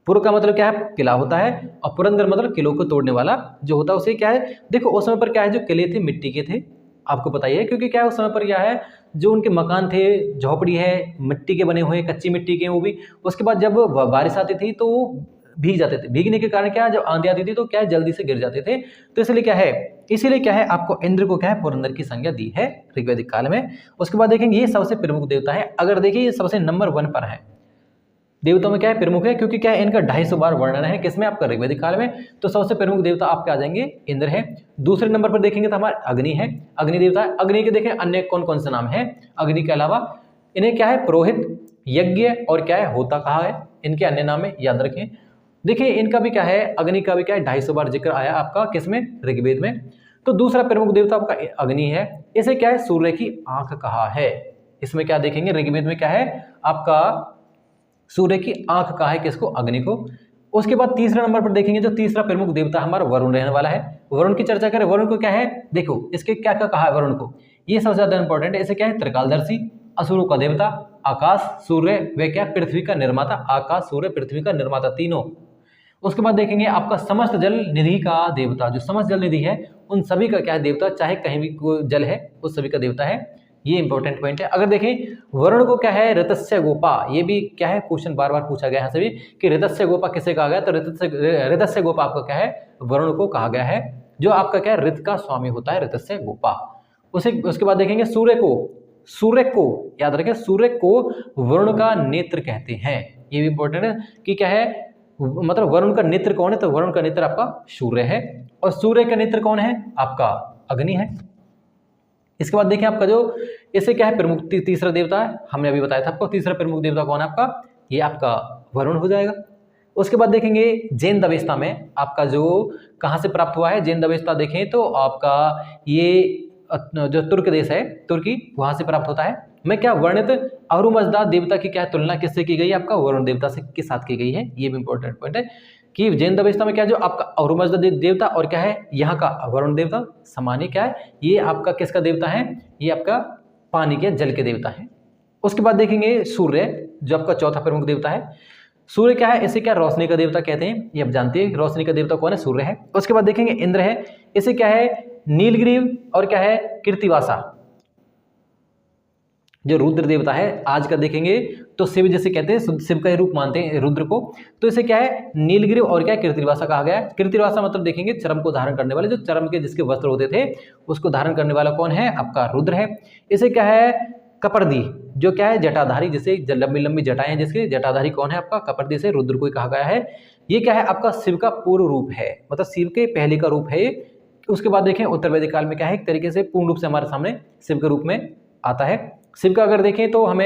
पुर का मतलब क्या है किला होता है और पुरंदर मतलब किलो को तोड़ने वाला जो होता है उसे क्या है, देखो उस समय पर क्या है जो किले थे मिट्टी के थे, आपको पता ही है, क्योंकि क्या है उस समय पर क्या है जो उनके मकान थे झोपड़ी है मिट्टी के बने हुए कच्ची मिट्टी के वो भी। उसके बाद जब बारिश आती थी तो वो भीग जाते थे, भीगने के कारण क्या है जब आंधी आती थी तो क्या है जल्दी से गिर जाते थे, तो इसलिए क्या है आपको इंद्र को क्या है पुरंदर की संज्ञा दी है ऋग्वैदिक काल में। उसके बाद देखेंगे ये सबसे प्रमुख देवता है। अगर देखिए ये सबसे नंबर 1 पर है देवताओं में क्या है प्रमुख है, क्योंकि क्या है इनका 250 बार वर्णन है किसमें आपका ऋग्वैदिक काल में, तो सबसे प्रमुख देवता आपके आ जाएंगे इंद्र है। दूसरे नंबर पर देखेंगे तो हमारा अग्नि है, अग्नि देवता है। अग्नि के देखें अन्य कौन कौन से नाम है अग्नि के अलावा, इन्हें क्या है पुरोहित, यज्ञ और क्या है होता कहा है, इनके अन्य नाम है याद रखें। देखिए इनका भी क्या है अग्नि का भी क्या है 250 बार जिक्र आया आपका किसमें ऋग्वेद में। तो दूसरा प्रमुख देवता आपका अग्नि है, इसे क्या है सूर्य की आंख कहा है। इसमें क्या देखेंगे ऋग्वेद में क्या है आपका सूर्य की आंख कहा है किसको अग्नि को। उसके बाद तीसरा नंबर पर देखेंगे जो तीसरा प्रमुख देवता हमारा वरुण रहने वाला है। वरुण की चर्चा करें, वरुण को क्या है देखो इसके क्या क्या कहा है वरुण को, ये सबसे ज्यादा इंपॉर्टेंट है। इसे क्या है त्रिकालदर्शी, असुरों का देवता, आकाश, सूर्य व क्या पृथ्वी का निर्माता, आकाश सूर्य पृथ्वी का निर्माता तीनों। उसके बाद देखेंगे आपका समस्त जल निधि का देवता, जो समस्त जल निधि है उन सभी का क्या है देवता, चाहे कहीं भी कोई जल है उस सभी का देवता है, ये इंपॉर्टेंट पॉइंट है। अगर देखें वरुण को क्या है ऋतस्य गोपा, ये भी क्या है क्वेश्चन बार बार पूछा गया है सभी कि ऋतस्य गोपा किसे कहा गया, तो ऋतस्य गोपा आपका क्या है वरुण को कहा गया है, जो आपका क्या है ऋत का स्वामी होता है ऋतस्य गोपा। उसके बाद देखेंगे सूर्य को याद रखें, सूर्य को वरुण का नेत्र कहते हैं, ये भी इंपॉर्टेंट है कि क्या है मतलब वरुण का नेत्र कौन है, तो वरुण का नेत्र आपका सूर्य है और सूर्य का नेत्र कौन है आपका अग्नि है। इसके बाद देखिए आपका जो इसे क्या है प्रमुख तीसरा देवता है, हमने अभी बताया था आपको तीसरा प्रमुख देवता कौन है आपका, ये आपका वरुण हो जाएगा। उसके बाद देखेंगे जैन दवेस्ता में आपका जो कहाँ से प्राप्त हुआ है, जैन दवेस्ता देखें तो आपका ये जो तुर्क देश है तुर्की वहां से प्राप्त होता है। मैं क्या वर्णित अरुमजदा देवता की क्या तुलना किससे की गई है आपका वरुण देवता से के साथ की गई है, ये भी इंपॉर्टेंट पॉइंट है कि जैन दवेस्ता में क्या जो आपका अरुमजदा देवता और क्या है यहाँ का वरुण देवता सामान्य क्या है, ये आपका किसका देवता है, ये आपका पानी के जल के देवता है। उसके बाद देखेंगे सूर्य जो आपका चौथा प्रमुख देवता है। सूर्य क्या है, इसे क्या रोशनी का देवता कहते हैं, ये आप जानते हैं रोशनी का देवता कौन है सूर्य है। उसके बाद देखेंगे इंद्र है, इसे क्या है नीलग्रीव और क्या है कृतिवासा जो रुद्र देवता है आज का देखेंगे तो शिव जैसे कहते हैं, शिव का ही रूप मानते हैं रुद्र को, तो इसे क्या है नीलगिरी और क्या कृतिवासा कहा गया है। कृतिवासा मतलब देखेंगे चरम को धारण करने वाले, जो चरम के जिसके वस्त्र होते थे उसको धारण करने वाला कौन है आपका रुद्र है। इसे क्या है कपर्दी जो क्या है जटाधारी, जिसे लंबी लंबी जटाएं हैं जिसके जटाधारी कौन है आपका कपर्दी, से रुद्र को ही कहा गया है। ये क्या है आपका शिव का पूर्व रूप है, मतलब शिव के पहले का रूप है। उसके बाद देखें उत्तर वैदिक काल में क्या है एक तरीके से पूर्ण रूप से हमारे सामने शिव के रूप में आता है। शिव का अगर देखें तो हमें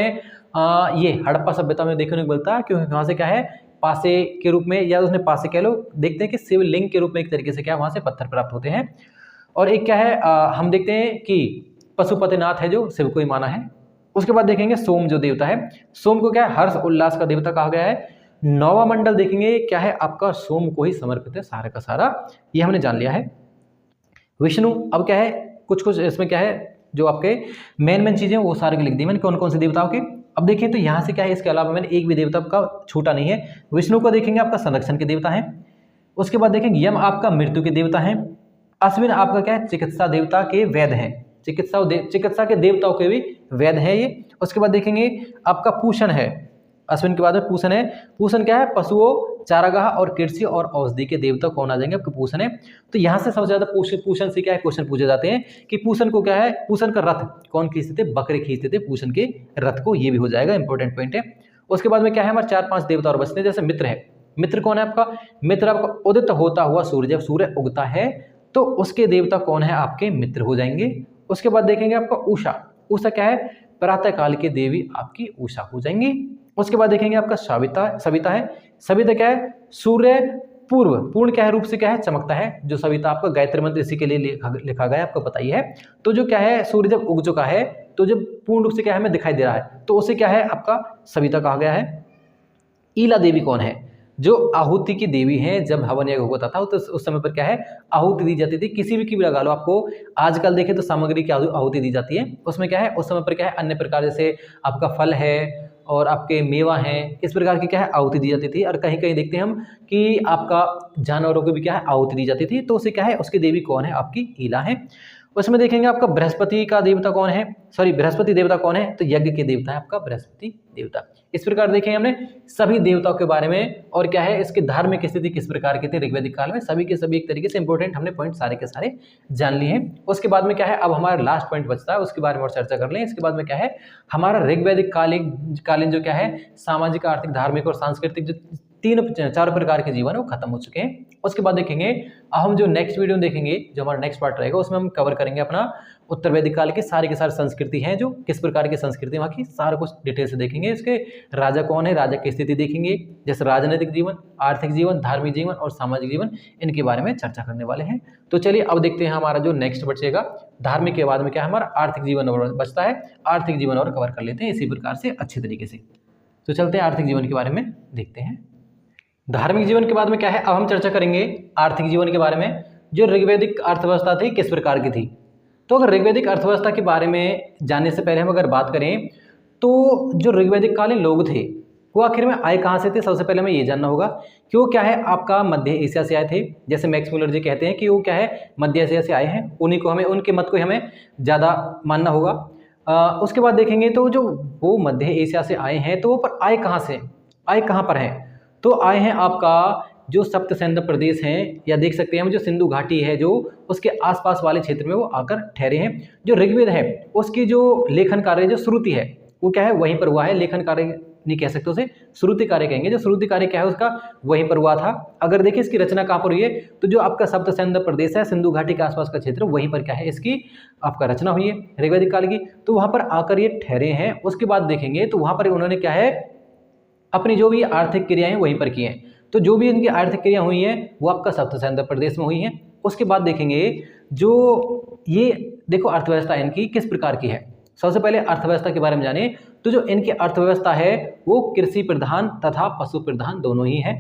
ये हड़प्पा सभ्यता में देखने को मिलता है, क्योंकि वहाँ से क्या है पासे के रूप में, या उसने पासे कह लो, देखते हैं कि शिवलिंग के रूप में एक तरीके से क्या वहाँ से पत्थर प्राप्त होते हैं। और एक क्या है हम देखते हैं कि पशुपतिनाथ है जो शिव को ही माना है। उसके बाद देखेंगे सोम जो देवता है, सोम को क्या है हर्ष उल्लास का देवता कहा गया है। नौवा मंडल देखेंगे क्या है आपका सोम को ही समर्पित है सारा का सारा, ये हमने जान लिया है। विष्णु अब क्या है कुछ इसमें क्या है जो आपके मेन चीज़ें वो सारे लिख दी मैंने कौन कौन से देवताओं के। अब देखिए तो यहाँ से क्या है, इसके अलावा मैंने एक भी देवता का छूटा नहीं है। विष्णु को देखेंगे आपका संरक्षण के देवता है, उसके बाद देखेंगे यम आपका मृत्यु के देवता है, अश्विन आपका क्या है चिकित्सा देवता के वैद्य हैं, चिकित्सा के देवताओं के भी वैद्य है ये। उसके बाद देखेंगे आपका पूषण है, अश्विन के बाद में पूषण है। पूषण क्या है, पशुओं, चारागाह और कृषि और औषधि के देवता कौन आ जाएंगे आपके, पूषण है। तो यहाँ से सबसे ज्यादा पूषण से क्या है क्वेश्चन पूछे जाते हैं कि पूषण को क्या है, पूषण का रथ कौन खींचते थे, बकरे खींचते थे पूषण के रथ को, ये भी हो जाएगा इंपॉर्टेंट पॉइंट है। उसके बाद में क्या है हमारे 4-5 देवता और बचते हैं, जैसे मित्र है। मित्र कौन है आपका, मित्र आपका उदित होता हुआ सूर्य, जब सूर्य उगता है तो उसके देवता कौन है आपके, मित्र हो जाएंगे। उसके बाद देखेंगे आपका उषा, उषा क्या है, प्रातः काल की देवी आपकी उषा हो जाएंगी। उसके बाद देखेंगे आपका सविता है। सविता क्या है, सूर्य पूर्ण क्या है रूप से क्या है, चमकता है। जो सविता आपका गायत्री मंत्र इसी के लिए लिखा गया है, आपको पता ही है। तो जो क्या है, सूर्य जब उग चुका है तो जब पूर्ण रूप से क्या है हमें दिखाई दे रहा है, तो उसे क्या है आपका सविता कहा गया है। ईला देवी कौन है, जो आहुति की देवी हैं। जब हवन यज्ञ होता था तो उस समय पर क्या है आहुति दी जाती थी, किसी भी की भी लगा लो आपको। आजकल देखें तो सामग्री की आहुति दी जाती है, उसमें क्या है उस समय पर क्या है अन्य प्रकार जैसे आपका फल है और आपके मेवा हैं, इस प्रकार की क्या है आहुति दी जाती थी। और कहीं कहीं देखते हैं हम कि आपका जानवरों को भी क्या है आहुति दी जाती थी, तो उसे क्या है उसकी देवी कौन है आपकी ईला है। उसमें देखेंगे आपका बृहस्पति का देवता कौन है, बृहस्पति देवता कौन है, तो यज्ञ के देवता है आपका बृहस्पति देवता। इस प्रकार देखेंगे हमने सभी देवताओं के बारे में, और क्या है इसकी धार्मिक स्थिति किस प्रकार की थी ऋग्वैदिक काल में, सभी के सभी एक तरीके से इंपॉर्टेंट हमने पॉइंट सारे के सारे जान लिए हैं। उसके बाद में क्या है अब हमारा लास्ट पॉइंट बचता है, उसके बारे में और चर्चा कर लें। इसके बाद में क्या है हमारा ऋग्वैदिक कालीन जो क्या है सामाजिक, आर्थिक, धार्मिक और सांस्कृतिक जो 3-4 प्रकार के जीवन है वो खत्म हो चुके हैं। उसके बाद देखेंगे अब हम जो नेक्स्ट वीडियो देखेंगे, जो हमारा नेक्स्ट पार्ट रहेगा, उसमें हम कवर करेंगे अपना उत्तर वैदिक काल के सारे संस्कृति हैं, जो किस प्रकार की संस्कृति वहाँ की सारा कुछ डिटेल से देखेंगे। इसके राजा कौन है, राजा की स्थिति देखेंगे, जैसे राजनीतिक जीवन, आर्थिक जीवन, धार्मिक जीवन और सामाजिक जीवन, इनके बारे में चर्चा करने वाले हैं। तो चलिए अब देखते हैं हमारा जो नेक्स्ट बचेगा धार्मिक के बाद में क्या हमारा आर्थिक जीवन और बचता है, आर्थिक जीवन और कवर कर लेते हैं इसी प्रकार से अच्छे तरीके से। तो चलते हैं आर्थिक जीवन के बारे में देखते हैं। धार्मिक जीवन के बाद में क्या है अब हम चर्चा करेंगे आर्थिक जीवन के बारे में। जो ऋग्वैदिक अर्थव्यवस्था थी किस प्रकार की थी, तो अगर ऋग्वैदिक अर्थव्यवस्था के बारे में जानने से पहले हम अगर बात करें तो जो ऋग्वैदिक कालीन लोग थे वो आखिर में आए कहाँ से थे, सबसे पहले हमें ये जानना होगा कि वो क्या है आपका मध्य एशिया से आए थे। जैसे मैक्स मुलर जी कहते हैं कि वो क्या है मध्य एशिया से आए हैं, उन्हीं को हमें उनके मत को हमें ज़्यादा मानना होगा। उसके बाद देखेंगे तो जो वो मध्य एशिया से आए हैं तो वो पर आए कहाँ से, आए कहाँ पर हैं, तो आए हैं आपका जो सप्त सिंधु प्रदेश हैं, या देख सकते हैं हम जो सिंधु घाटी है जो उसके आसपास वाले क्षेत्र में वो आकर ठहरे हैं। जो ऋग्वेद है उसकी जो लेखन कार्य जो श्रुति है वो क्या है वहीं पर हुआ है, लेखन कार्य नहीं कह सकते उसे श्रुति कार्य कहेंगे। जो श्रुति कार्य क्या है उसका वहीं पर हुआ था। अगर देखिए इसकी रचना कहाँ पर हुई है, तो जो आपका सप्त सिंधु प्रदेश है सिंधु घाटी के आसपास का क्षेत्र वहीं पर क्या है इसकी आपका रचना हुई है ऋग्वैदिक काल की, तो वहाँ पर आकर ये ठहरे हैं। उसके बाद देखेंगे तो वहाँ पर उन्होंने क्या है अपनी जो भी आर्थिक क्रियाएं वहीं पर की हैं, तो जो भी इनकी आर्थिक क्रिया हुई हैं वो आपका सप्त सिंधु प्रदेश में हुई हैं। उसके बाद देखेंगे जो ये देखो अर्थव्यवस्था इनकी किस प्रकार की है। सबसे पहले अर्थव्यवस्था के बारे में जाने तो जो इनकी अर्थव्यवस्था है वो कृषि प्रधान तथा पशु प्रधान दोनों ही है।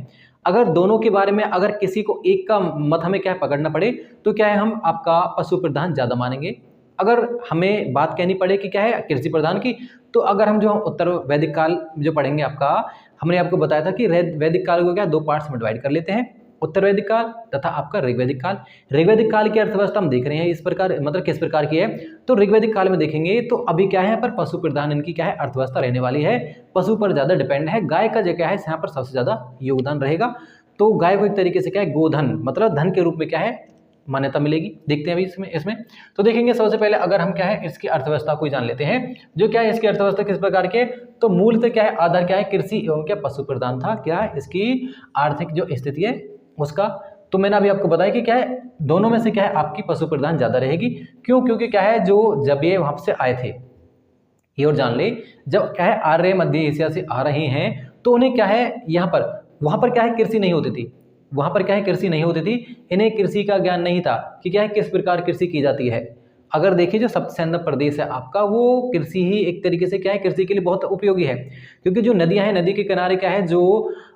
अगर दोनों के बारे में अगर किसी को एक का मत हमें क्या है पकड़ना पड़े तो क्या है हम आपका पशु प्रधान ज़्यादा मानेंगे। अगर हमें बात कहनी पड़े कि क्या है कृषि प्रधान की, तो अगर हम जो उत्तर वैदिक काल जो पढ़ेंगे आपका, हमने आपको बताया था कि वैदिक काल को क्या 2 पार्ट्स में डिवाइड कर लेते हैं, उत्तर वैदिक काल तथा आपका ऋग्वैदिक काल। ऋग्वैदिक काल की अर्थव्यवस्था हम देख रहे हैं इस प्रकार, मतलब किस प्रकार की है। तो ऋग्वैदिक काल में देखेंगे तो अभी क्या है यहाँ पर पशु प्रधान इनकी क्या है अर्थव्यवस्था रहने वाली है, पशु पर ज़्यादा डिपेंड है। गाय का जो क्या है यहाँ पर सबसे ज़्यादा योगदान रहेगा। तो गाय को एक तरीके से क्या है गोधन मतलब धन के रूप में क्या है मान्यता मिलेगी। देखते हैं अभी इसमें तो देखेंगे सबसे पहले अगर हम क्या है इसकी अर्थव्यवस्था को जान लेते हैं। जो क्या है इसकी अर्थव्यवस्था किस प्रकार की है, तो मूलतः क्या है आधार क्या है कृषि एवं क्या पशु प्रधान था। क्या है इसकी आर्थिक जो स्थिति है उसका, तो मैंने अभी आपको बताया कि क्या है दोनों में से क्या है आपकी पशु प्रधान ज़्यादा रहेगी। क्यों, क्योंकि क्या है जो जब ये वहाँ से आए थे, ये और जान ले, जब क्या है आर्य मध्य एशिया से आ रहे हैं तो उन्हें क्या है यहाँ पर वहाँ पर क्या है कृषि नहीं होती थी, वहाँ पर क्या है कृषि नहीं होती थी, इन्हें कृषि का ज्ञान नहीं था कि क्या है किस प्रकार कृषि की जाती है। अगर देखिए जो सप्त सिंधु प्रदेश है आपका वो कृषि ही एक तरीके से क्या है कृषि के लिए बहुत उपयोगी है, क्योंकि जो नदियाँ हैं नदी के किनारे क्या है जो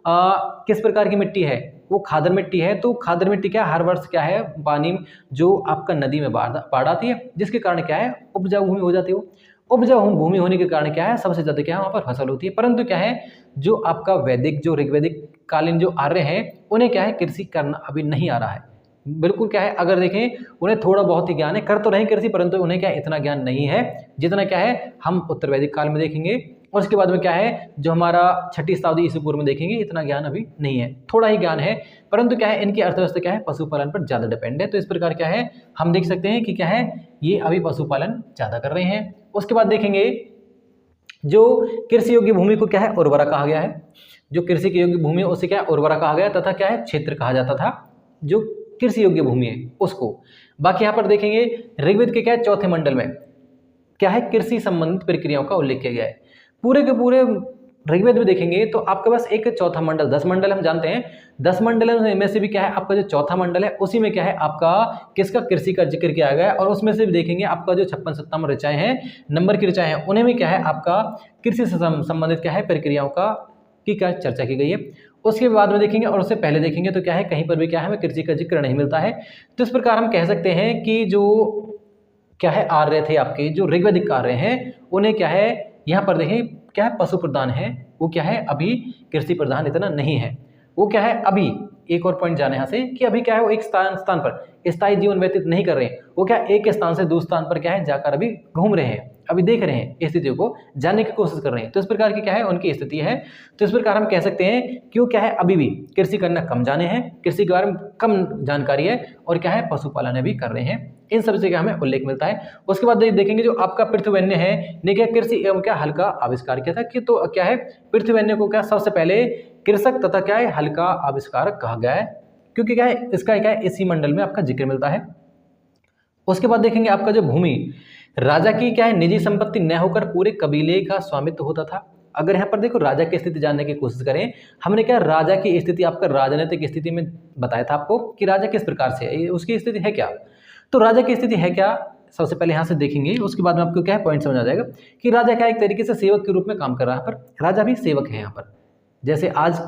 किस प्रकार की मिट्टी है, वो खादर मिट्टी है। तो खादर मिट्टी क्या है, हर वर्ष क्या है पानी जो आपका नदी में बाढ़ आती है, जिसके कारण क्या है उपजाऊ भूमि हो जाती है। उपजाऊ भूमि होने के कारण क्या है सबसे ज़्यादा क्या है वहाँ पर फसल होती है। परंतु क्या है जो आपका वैदिक जो ऋग्वैदिक कालीन जो आर्य हैं उन्हें क्या है कृषि करना अभी नहीं आ रहा है। बिल्कुल क्या है अगर देखें उन्हें थोड़ा बहुत ही ज्ञान है, कर तो रहे कृषि, परंतु उन्हें क्या इतना ज्ञान नहीं है जितना क्या है हम उत्तर वैदिक काल में देखेंगे। और उसके बाद में क्या है जो हमारा 6ठी शताब्दी ईसा पूर्व में देखेंगे, इतना ज्ञान अभी नहीं है, थोड़ा ही ज्ञान है। परंतु क्या है इनकी अर्थव्यवस्था क्या है पशुपालन पर ज़्यादा डिपेंड है। तो इस प्रकार क्या है हम देख सकते हैं कि क्या है ये अभी पशुपालन ज़्यादा कर रहे हैं। उसके बाद देखेंगे जो कृषि योग्य भूमि को क्या है उर्वरा कहा गया है। जो कृषि की योग्य भूमि है उसे क्या है उर्वरा कहा गया, तथा क्या है क्षेत्र कहा जाता था जो कृषि योग्य भूमि है उसको। बाकी यहाँ पर देखेंगे ऋग्वेद के क्या है चौथे मंडल में क्या है कृषि संबंधित प्रक्रियाओं का उल्लेख किया गया है। पूरे के पूरे ऋग्वेद में देखेंगे तो आपके पास एक चौथा मंडल, 10 मंडल हम जानते हैं, 10 मंडल में से भी क्या है आपका जो चौथा मंडल है उसी में क्या है आपका किसका कृषि का जिक्र किया गया है। और उसमें से भी देखेंगे आपका जो 56-57 ऋचाएं हैं, नंबर की ऋचाएं हैं, उन्हें में क्या है आपका कृषि से संबंधित क्या है प्रक्रियाओं की क्या चर्चा की गई है। उसके बाद में देखेंगे और उससे पहले देखेंगे तो क्या है कहीं पर भी क्या है हमें कृषि का जिक्र नहीं मिलता है। तो इस प्रकार हम कह सकते हैं कि जो क्या है आर्य थे आपके जो ऋग्वैदिक कार्य हैं उन्हें क्या है यहाँ पर देखें क्या है पशु प्रधान है, वो क्या है अभी कृषि प्रधान इतना नहीं है। वो क्या है अभी एक और पॉइंट जाने यहाँ से कि अभी क्या है वो एक स्थान पर स्थायी जीवन व्यतीत नहीं कर रहे हैं। वो क्या एक स्थान से दूसरे स्थान पर क्या है जाकर अभी घूम रहे हैं, अभी देख रहे हैं, स्थितियों को जानने की कोशिश कर रहे हैं। तो इस प्रकार की क्या है उनकी स्थिति है। तो इस प्रकार हम कह सकते हैं क्यों क्या है अभी भी कृषि करना कम जाने हैं, कृषि के बारे में कम जानकारी है और क्या है पशुपालन भी कर रहे हैं। इन सब से क्या हमें उल्लेख मिलता है। उसके बाद देखेंगे जो आपका पृथ्वीवन्य है ने क्या कृषि एवं क्या हल का आविष्कार किया था कि तो क्या है पृथ्वीवन्य को क्या सबसे पहले कृषक तथा क्या है हल का आविष्कारक कहा गया है, क्योंकि क्या है इसका क्या है इसी मंडल में आपका जिक्र मिलता है। उसके बाद देखेंगे आपका जो भूमि राजा की क्या है निजी संपत्ति न होकर पूरे कबीले का स्वामित्व होता था। अगर यहाँ पर देखो राजा की स्थिति जानने की कोशिश करें, हमने क्या राजा की स्थिति आपका राजनीतिक स्थिति में बताया था आपको कि राजा किस प्रकार से है, उसकी स्थिति है क्या। तो राजा की स्थिति है क्या सबसे पहले यहाँ से देखेंगे, उसके बाद में आपको क्या है पॉइंट समझ आ जाएगा कि राजा क्या एक तरीके से सेवक के रूप में काम कर रहा है। पर राजा भी सेवक है यहाँ पर, जैसे आज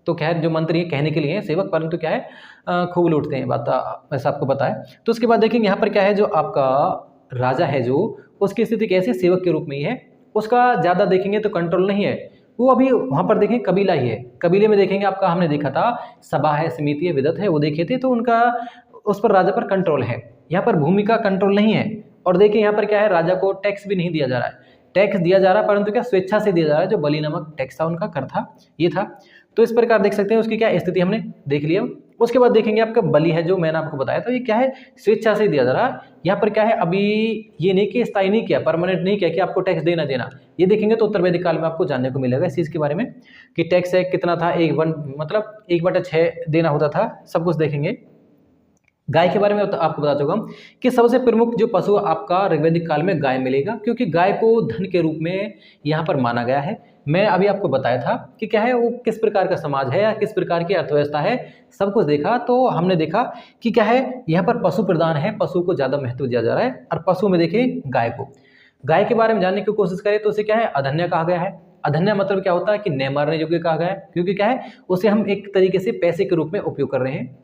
तो खैर जो मंत्री है कहने के लिए है सेवक, परंतु क्या है खूब लूटते हैं, बात ऐसा आपको पता है। तो उसके बाद देखेंगे यहाँ पर क्या है जो आपका राजा है जो उसकी स्थिति कैसे सेवक के रूप में ही है, उसका ज़्यादा देखेंगे तो कंट्रोल नहीं है, वो अभी वहाँ पर देखें कबीला ही है। कबीले में देखेंगे आपका हमने देखा था सभा है, समिति है, विदत है, वो देखे थे, तो उनका उस पर राजा पर कंट्रोल है। यहाँ पर भूमि का कंट्रोल नहीं है। और देखिए यहाँ पर क्या है राजा को टैक्स भी नहीं दिया जा रहा है, टैक्स दिया जा रहा है परंतु क्या स्वेच्छा से दिया जा रहा है, जो बलि नामक टैक्स था उनका कर था ये था। तो इस प्रकार देख सकते हैं उसकी क्या स्थिति हमने देख लिया। उसके बाद देखेंगे आपका बलि है जो मैंने आपको बताया, तो ये क्या है स्वेच्छा से दिया जा रहा है। यहाँ पर क्या है अभी ये नहीं कि स्थायी नहीं किया, परमानेंट नहीं किया कि आपको टैक्स देना देना, ये देखेंगे तो उत्तर वैदिक काल में आपको जानने को मिलेगा इस चीज़ के बारे में कि टैक्स है कितना था, 1/6 देना होता था, सब कुछ देखेंगे। गाय के बारे में आपको बता चुका हूँ कि सबसे प्रमुख जो पशु आपका ऋग्वैदिक काल में गाय मिलेगा, क्योंकि गाय को धन के रूप में यहाँ पर माना गया है। मैं अभी आपको बताया था कि क्या है वो किस प्रकार का समाज है या किस प्रकार की अर्थव्यवस्था है, सब कुछ देखा। तो हमने देखा कि क्या है यहाँ पर पशु प्रधान है, पशु को ज़्यादा महत्व दिया जा रहा है। और पशु में देखिए गाय को, गाय के बारे में जानने की कोशिश करें तो उसे क्या है अधन्य कहा गया है। अधन्य मतलब क्या होता है कि न मारने योग्य कहा गया है, क्योंकि क्या है उसे हम एक तरीके से पैसे के रूप में उपयोग कर रहे हैं।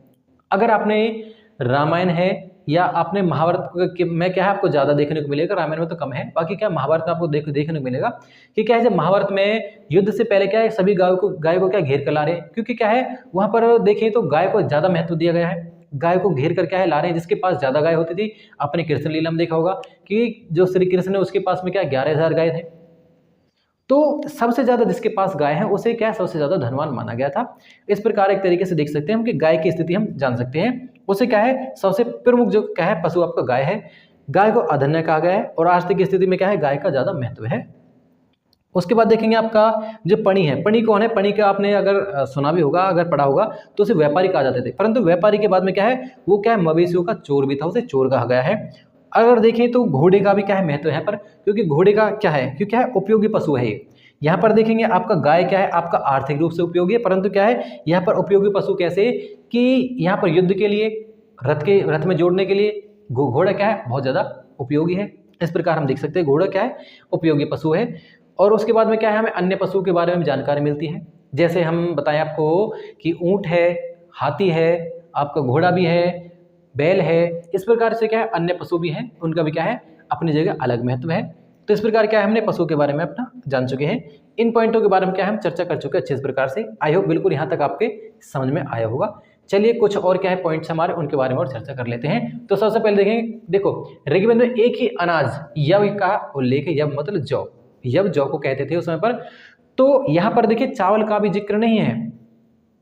अगर आपने रामायण है या आपने महाभारत में क्या है आपको ज़्यादा देखने को मिलेगा, रामायण में तो कम है, बाकी क्या महाभारत में आपको देखने को मिलेगा कि क्या है जब महाभारत में युद्ध से पहले क्या है सभी गायों को क्या घेर कर ला रहे हैं, क्योंकि क्या है वहाँ पर देखिए तो गाय को ज़्यादा महत्व दिया गया है। गाय को घेर कर क्या है ला रहे हैं, जिसके पास ज़्यादा गाय होती थी। अपने कृष्ण लीला में देखा होगा कि जो श्री कृष्ण है उसके पास में क्या 11,000 गाय थे। तो सबसे ज़्यादा जिसके पास गाय है उसे क्या सबसे ज़्यादा धनवान माना गया था। इस प्रकार एक तरीके से देख सकते हैं हम कि गाय की स्थिति हम जान सकते हैं। उसे क्या है सबसे प्रमुख जो क्या है पशु आपका गाय है। गाय को अधन्य कहा गया है और आर्थिक स्थिति में क्या है गाय का ज़्यादा महत्व है। उसके बाद देखेंगे आपका जो पणी है, पणी कौन है, पणी का आपने अगर सुना भी होगा, अगर पढ़ा होगा तो उसे व्यापारी कहा जाते थे, परंतु व्यापारी के बाद में क्या है वो क्या है मवेशियों का चोर भी था, उसे चोर कहा गया है। अगर देखें तो घोड़े का भी क्या है महत्व है पर, क्योंकि घोड़े का क्या है क्योंकि क्या है उपयोगी पशु है ये। यहाँ पर देखेंगे आपका गाय क्या है आपका आर्थिक रूप से उपयोगी है, परंतु क्या है यहाँ पर उपयोगी पशु कैसे कि यहाँ पर युद्ध के लिए रथ में जोड़ने के लिए घोड़ा क्या है बहुत ज़्यादा उपयोगी है। इस प्रकार हम देख सकते हैं घोड़ा क्या है उपयोगी पशु है। और उसके बाद में क्या है हमें अन्य पशुओं के बारे में जानकारी मिलती है, जैसे हम बताएं आपको कि ऊँट है, हाथी है, आपका घोड़ा भी है, बैल है, इस प्रकार से क्या है अन्य पशु भी हैं, उनका भी क्या है अपनी जगह अलग महत्व है। तो इस प्रकार क्या है हमने पशु के बारे में अपना जान चुके हैं। इन पॉइंटों के बारे में क्या है हम चर्चा कर चुके हैं अच्छे इस प्रकार से। आई होप बिल्कुल यहाँ तक आपके समझ में आया होगा। चलिए कुछ और क्या है पॉइंट्स हमारे उनके बारे में और चर्चा कर लेते हैं। तो सबसे पहले देखेंगे, देखो ऋग्वेद में एक ही अनाज यव का उल्लेख है। यव मतलब जौ, यव जौ को कहते थे उस समय पर। तो यहाँ पर देखिए चावल का भी जिक्र नहीं है।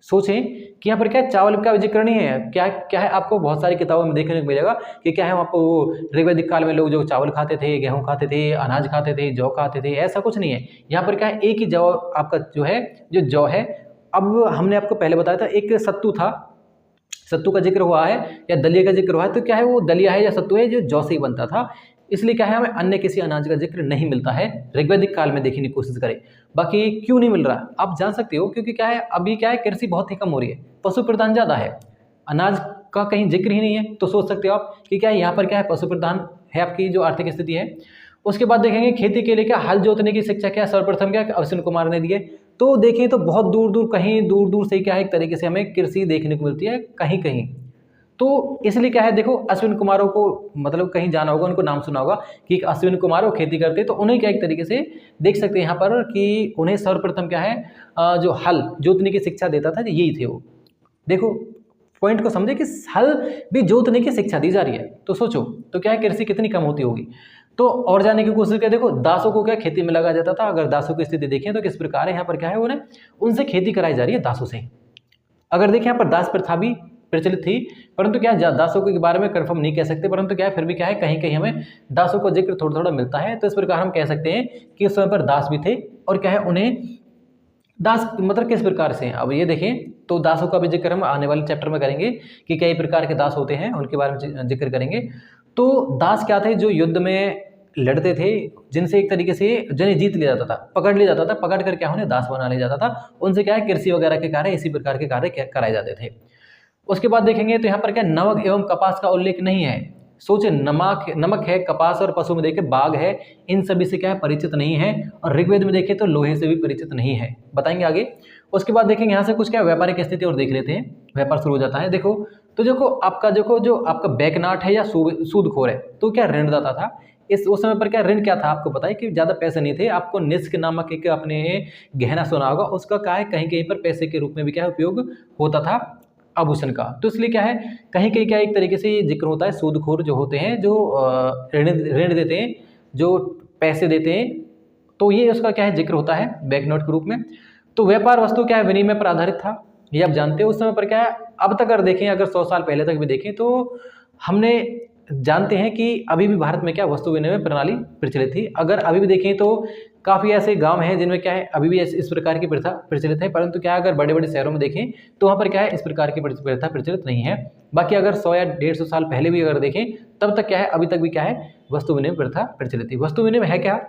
सोचें कि यहाँ पर क्या है चावल का जिक्र नहीं है। क्या क्या है आपको बहुत सारी किताबों में देखने को मिलेगा कि क्या है वहाँ पर वो ऋग्वैदिक काल में लोग जो चावल खाते थे, गेहूं खाते थे, अनाज खाते थे, जौ खाते थे, ऐसा कुछ नहीं है। यहाँ पर क्या है एक ही जौ आपका जो है जो जौ है। अब हमने आपको पहले बताया था एक सत्तू था, सत्तू का जिक्र हुआ है या दलिया का जिक्र हुआ है। तो क्या है वो दलिया है या सत्तू है जो जौ से ही बनता था। इसलिए क्या है हमें अन्य किसी अनाज का जिक्र नहीं मिलता है ऋग्वैदिक काल में देखने की कोशिश करें। बाकी क्यों नहीं मिल रहा आप जान सकते हो, क्योंकि क्या है अभी क्या है कृषि बहुत ही कम हो रही है, पशु प्रधान ज़्यादा है, अनाज का कहीं जिक्र ही नहीं है। तो सोच सकते हो आप कि क्या है यहाँ पर क्या है पशु प्रधान है आपकी जो आर्थिक स्थिति है। उसके बाद देखेंगे खेती के लिए क्या हल जोतने की शिक्षा क्या सर्वप्रथम क्या अश्विन कुमार ने दिए। तो देखें तो बहुत दूर दूर कहीं दूर दूर से क्या है एक तरीके से हमें कृषि देखने को मिलती है कहीं कहीं। तो इसलिए क्या है देखो अश्विन कुमारों को मतलब कहीं जाना होगा, उनको नाम सुना होगा कि अश्विन कुमार वो खेती करते, तो उन्हें क्या एक तरीके से देख सकते हैं यहाँ पर कि उन्हें सर्वप्रथम क्या है जो हल जोतने की शिक्षा देता था यही थे वो। देखो पॉइंट को समझे कि हल भी जोतने की शिक्षा दी जा रही है। तो सोचो तो क्या है कृषि कितनी कम होती होगी। तो और जाने की कोशिश करें, देखो दासों को क्या खेती में लगाया जाता था। अगर दासों की स्थिति देखें तो किस प्रकार है यहाँ पर क्या है उन्हें उनसे खेती कराई जा रही है दासों से। अगर देखें यहाँ पर दास प्रथा भी प्रचलित थी, परंतु क्या है दासों के बारे में कंफर्म नहीं कह सकते, परंतु क्या है फिर भी क्या है कहीं कहीं हमें दासों का जिक्र थोड़ा थोड़ा मिलता है। तो इस प्रकार हम कह सकते हैं कि उस समय पर दास भी थे और क्या है उन्हें दास मतलब किस प्रकार से। अब ये देखें तो दासों का भी जिक्र हम आने वाले चैप्टर में करेंगे कि कई प्रकार के दास होते हैं, उनके बारे में जिक्र करेंगे। तो दास क्या थे जो युद्ध में लड़ते थे, जिनसे एक तरीके से जिन्हें जीत लिया जाता था, पकड़ लिया जाता था, पकड़ कर क्या उन्हें दास बना लिया जाता था। उनसे क्या है कृषि वगैरह के कार्य इसी प्रकार के कार्य कराए जाते थे। उसके बाद देखेंगे तो यहाँ पर क्या नमक एवं कपास का उल्लेख नहीं है। सोचे नमक है, कपास और पशु में देखे बाघ है, इन सभी से क्या है परिचित नहीं है। और ऋग्वेद में देखें तो लोहे से भी परिचित नहीं है, बताएंगे आगे। उसके बाद देखेंगे यहाँ से कुछ क्या व्यापारिक स्थिति और देख लेते हैं। व्यापार शुरू हो जाता है। देखो तो देखो आपका जो आपका बैकनाट है या सूदखोर है तो क्या ऋणदाता था। उस समय पर क्या ऋण क्या था आपको पता है कि ज़्यादा पैसे नहीं थे। आपको निष्क नामक एक अपने गहना सुना होगा, उसका क्या है कहीं कहीं पर पैसे के रूप में भी क्या उपयोग होता था आभूषण का। तो इसलिए क्या है कहीं कहीं क्या एक तरीके से जिक्र होता है सूदखोर जो होते हैं जो ऋण देते हैं, जो पैसे देते हैं, तो ये उसका क्या है जिक्र होता है बैक नोट के रूप में। तो व्यापार वस्तु क्या है विनिमय पर आधारित था, ये आप जानते हो। उस समय पर क्या है अब तक अगर देखें अगर 100 साल पहले तक भी देखें तो हमने जानते हैं कि अभी भी भारत में क्या वस्तु विनिमय प्रणाली प्रचलित थी। अगर अभी भी देखें तो काफ़ी ऐसे गांव हैं जिनमें क्या है अभी भी इस प्रकार की प्रथा प्रचलित है, परंतु क्या अगर बड़े बड़े शहरों में देखें तो वहाँ पर क्या है इस प्रकार की प्रथा प्रचलित नहीं है। बाकी अगर 100 या 150 साल पहले भी अगर देखें तब तक क्या है अभी तक भी क्या है वस्तु विनिमय प्रथा प्रचलित थी। वस्तु विनिमय है क्या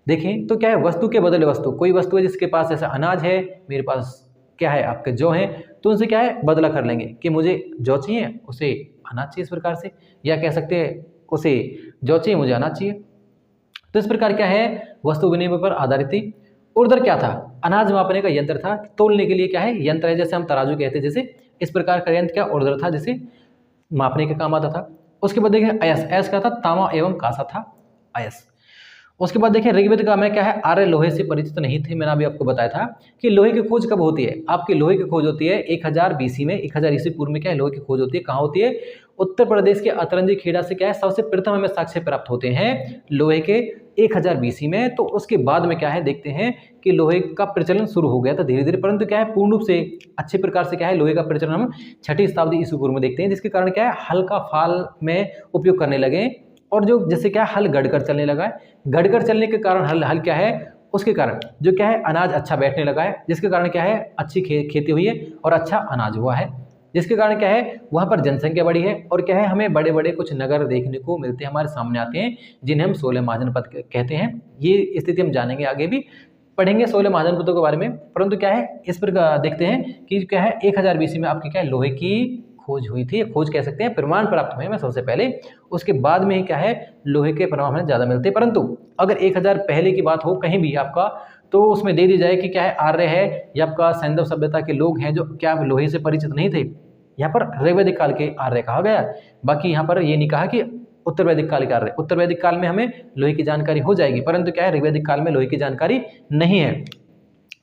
देखें तो क्या है वस्तु के बदले वस्तु। कोई वस्तु है जिसके पास ऐसा अनाज है, मेरे पास क्या है आपके जौ हैं, तो उनसे क्या है बदला कर लेंगे कि मुझे जौ चाहिए उसे अनाज चाहिए इस प्रकार से, या कह सकते हैं उसे जौ चाहिए मुझे अनाज चाहिए। तो इस प्रकार क्या है वस्तु विनिमय पर आधारित थी। उर्धर क्या था अनाज मापने का यंत्र था, तोलने के लिए क्या है यंत्र है, जैसे हम तराजू कहते हैं, जैसे इस प्रकार का यंत्र क्या उर्धर था जिसे मापने के काम आता था। उसके बाद देखिए अयस, अयस क्या था तांबा एवं कांसा था अयस। उसके बाद देखिए ऋग्वेद का में क्या है आर्य लोहे से परिचित नहीं थे। मैंने अभी आपको बताया था कि लोहे की खोज कब होती है। आपकी लोहे की खोज होती है 1000 BC में, 1000 ईस्वी पूर्व में क्या है लोहे की खोज होती है। कहाँ होती है उत्तर प्रदेश के अतरंजी खेड़ा से क्या है सबसे प्रथम हमें साक्ष्य प्राप्त होते हैं लोहे के 1000 BC में। तो उसके बाद में क्या है देखते हैं कि लोहे का प्रचलन शुरू हो गया था धीरे धीरे, परंतु क्या है पूर्ण रूप से अच्छे प्रकार से क्या है लोहे का प्रचलन हम 6वीं शताब्दी ईस्वी पूर्व में देखते हैं, जिसके कारण क्या है हल का फाल में उपयोग करने लगे। और जो जैसे क्या हल गड़कर चलने लगा है, गड़कर चलने के कारण हल क्या है उसके कारण जो क्या है अनाज अच्छा बैठने लगा है, जिसके कारण क्या है अच्छी खेती हुई है और अच्छा अनाज हुआ है, जिसके कारण क्या है वहाँ पर जनसंख्या बढ़ी है। और क्या है हमें बड़े बड़े कुछ नगर देखने को मिलते हैं, हमारे सामने आते हैं, जिन्हें हम 16 महाजनपद कहते हैं। ये स्थिति हम जानेंगे, आगे भी पढ़ेंगे 16 महाजनपदों के बारे में। परंतु क्या है इस पर देखते हैं कि क्या है 1000 BC में आपकी क्या है लोहे की खोज हुई थी, खोज कह सकते हैं, प्रमाण प्राप्त हुए हैं सबसे पहले। उसके बाद में ही क्या है लोहे के प्रमाण हमें ज़्यादा मिलते हैं। परंतु अगर 1000 पहले की बात हो कहीं भी आपका तो उसमें दे दी जाए कि क्या है, आर्य है या आपका सैंधव सभ्यता के लोग हैं जो क्या लोहे से परिचित नहीं थे, यहाँ पर ऋग्वैदिक काल के आर्य कहा गया। बाकी यहाँ पर ये नहीं कहा कि उत्तर वैदिक काल के आर्य। उत्तर वैदिक काल में हमें लोहे की जानकारी हो जाएगी, परंतु क्या है, ऋग्वैदिक काल में लोहे की जानकारी नहीं है।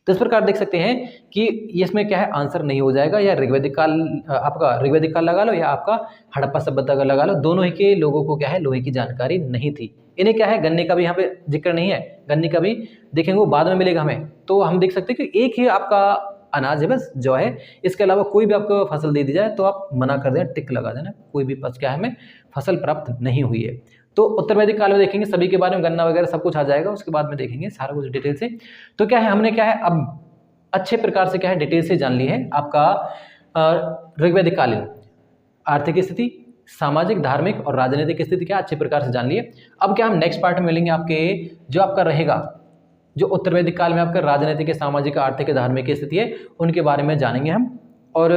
तो इस प्रकार देख सकते हैं कि इसमें क्या है, आंसर नहीं हो जाएगा, या ऋग्वैदिक काल आपका ऋग्वैदिक काल लगा लो या आपका हड़प्पा सभ्यता का लगा लो, दोनों ही के लोगों को क्या है, लोहे की जानकारी नहीं थी। इन्हें क्या है, गन्ने का भी यहाँ पे जिक्र नहीं है, गन्ने का भी देखेंगे वो बाद में मिलेगा हमें। तो हम देख सकते हैं कि एक ही आपका अनाज है बस जो है, इसके अलावा कोई भी आपको फसल दे दी जाए तो आप मना कर देना, टिक लगा देना, कोई भी पस क्या है, हमें फसल प्राप्त नहीं हुई है। तो उत्तर वैदिक काल में देखेंगे सभी के बारे में, गन्ना वगैरह सब कुछ आ जाएगा, उसके बाद में देखेंगे सारा कुछ डिटेल से। तो क्या है, हमने क्या है अब अच्छे प्रकार से क्या है डिटेल से जान ली है आपका ऋग्वैदिक कालीन आर्थिक स्थिति, सामाजिक, धार्मिक और राजनीतिक स्थिति क्या अच्छे प्रकार से जान लिए। अब क्या हम नेक्स्ट पार्ट में मिलेंगे आपके जो आपका रहेगा, जो उत्तर वैदिक काल में आपका राजनीतिक, सामाजिक, आर्थिक, धार्मिक स्थिति है, उनके बारे में जानेंगे हम, और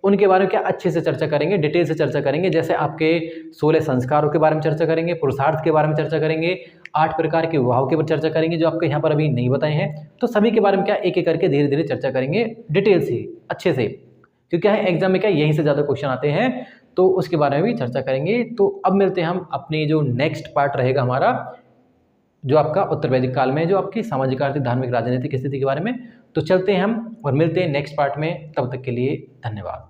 उनके बारे में क्या अच्छे से चर्चा करेंगे, डिटेल से चर्चा करेंगे। जैसे आपके 16 संस्कारों के बारे में चर्चा करेंगे, पुरुषार्थ के बारे में चर्चा करेंगे, 8 प्रकार के विवाहों के ऊपर चर्चा करेंगे जो आपके यहाँ पर अभी नहीं बताए हैं। तो सभी के बारे में क्या एक एक करके धीरे धीरे चर्चा करेंगे डिटेल से, अच्छे से, क्योंकि क्या है एग्जाम में क्या यहीं से ज़्यादा क्वेश्चन आते हैं, तो उसके बारे में भी चर्चा करेंगे। तो अब मिलते हैं हम अपने जो नेक्स्ट पार्ट रहेगा हमारा, जो आपका उत्तर वैदिक काल में जो आपकी सामाजिक, आर्थिक, धार्मिक, राजनीतिक स्थिति के बारे में। तो चलते हैं हम और मिलते हैं नेक्स्ट पार्ट में, तब तक के लिए धन्यवाद।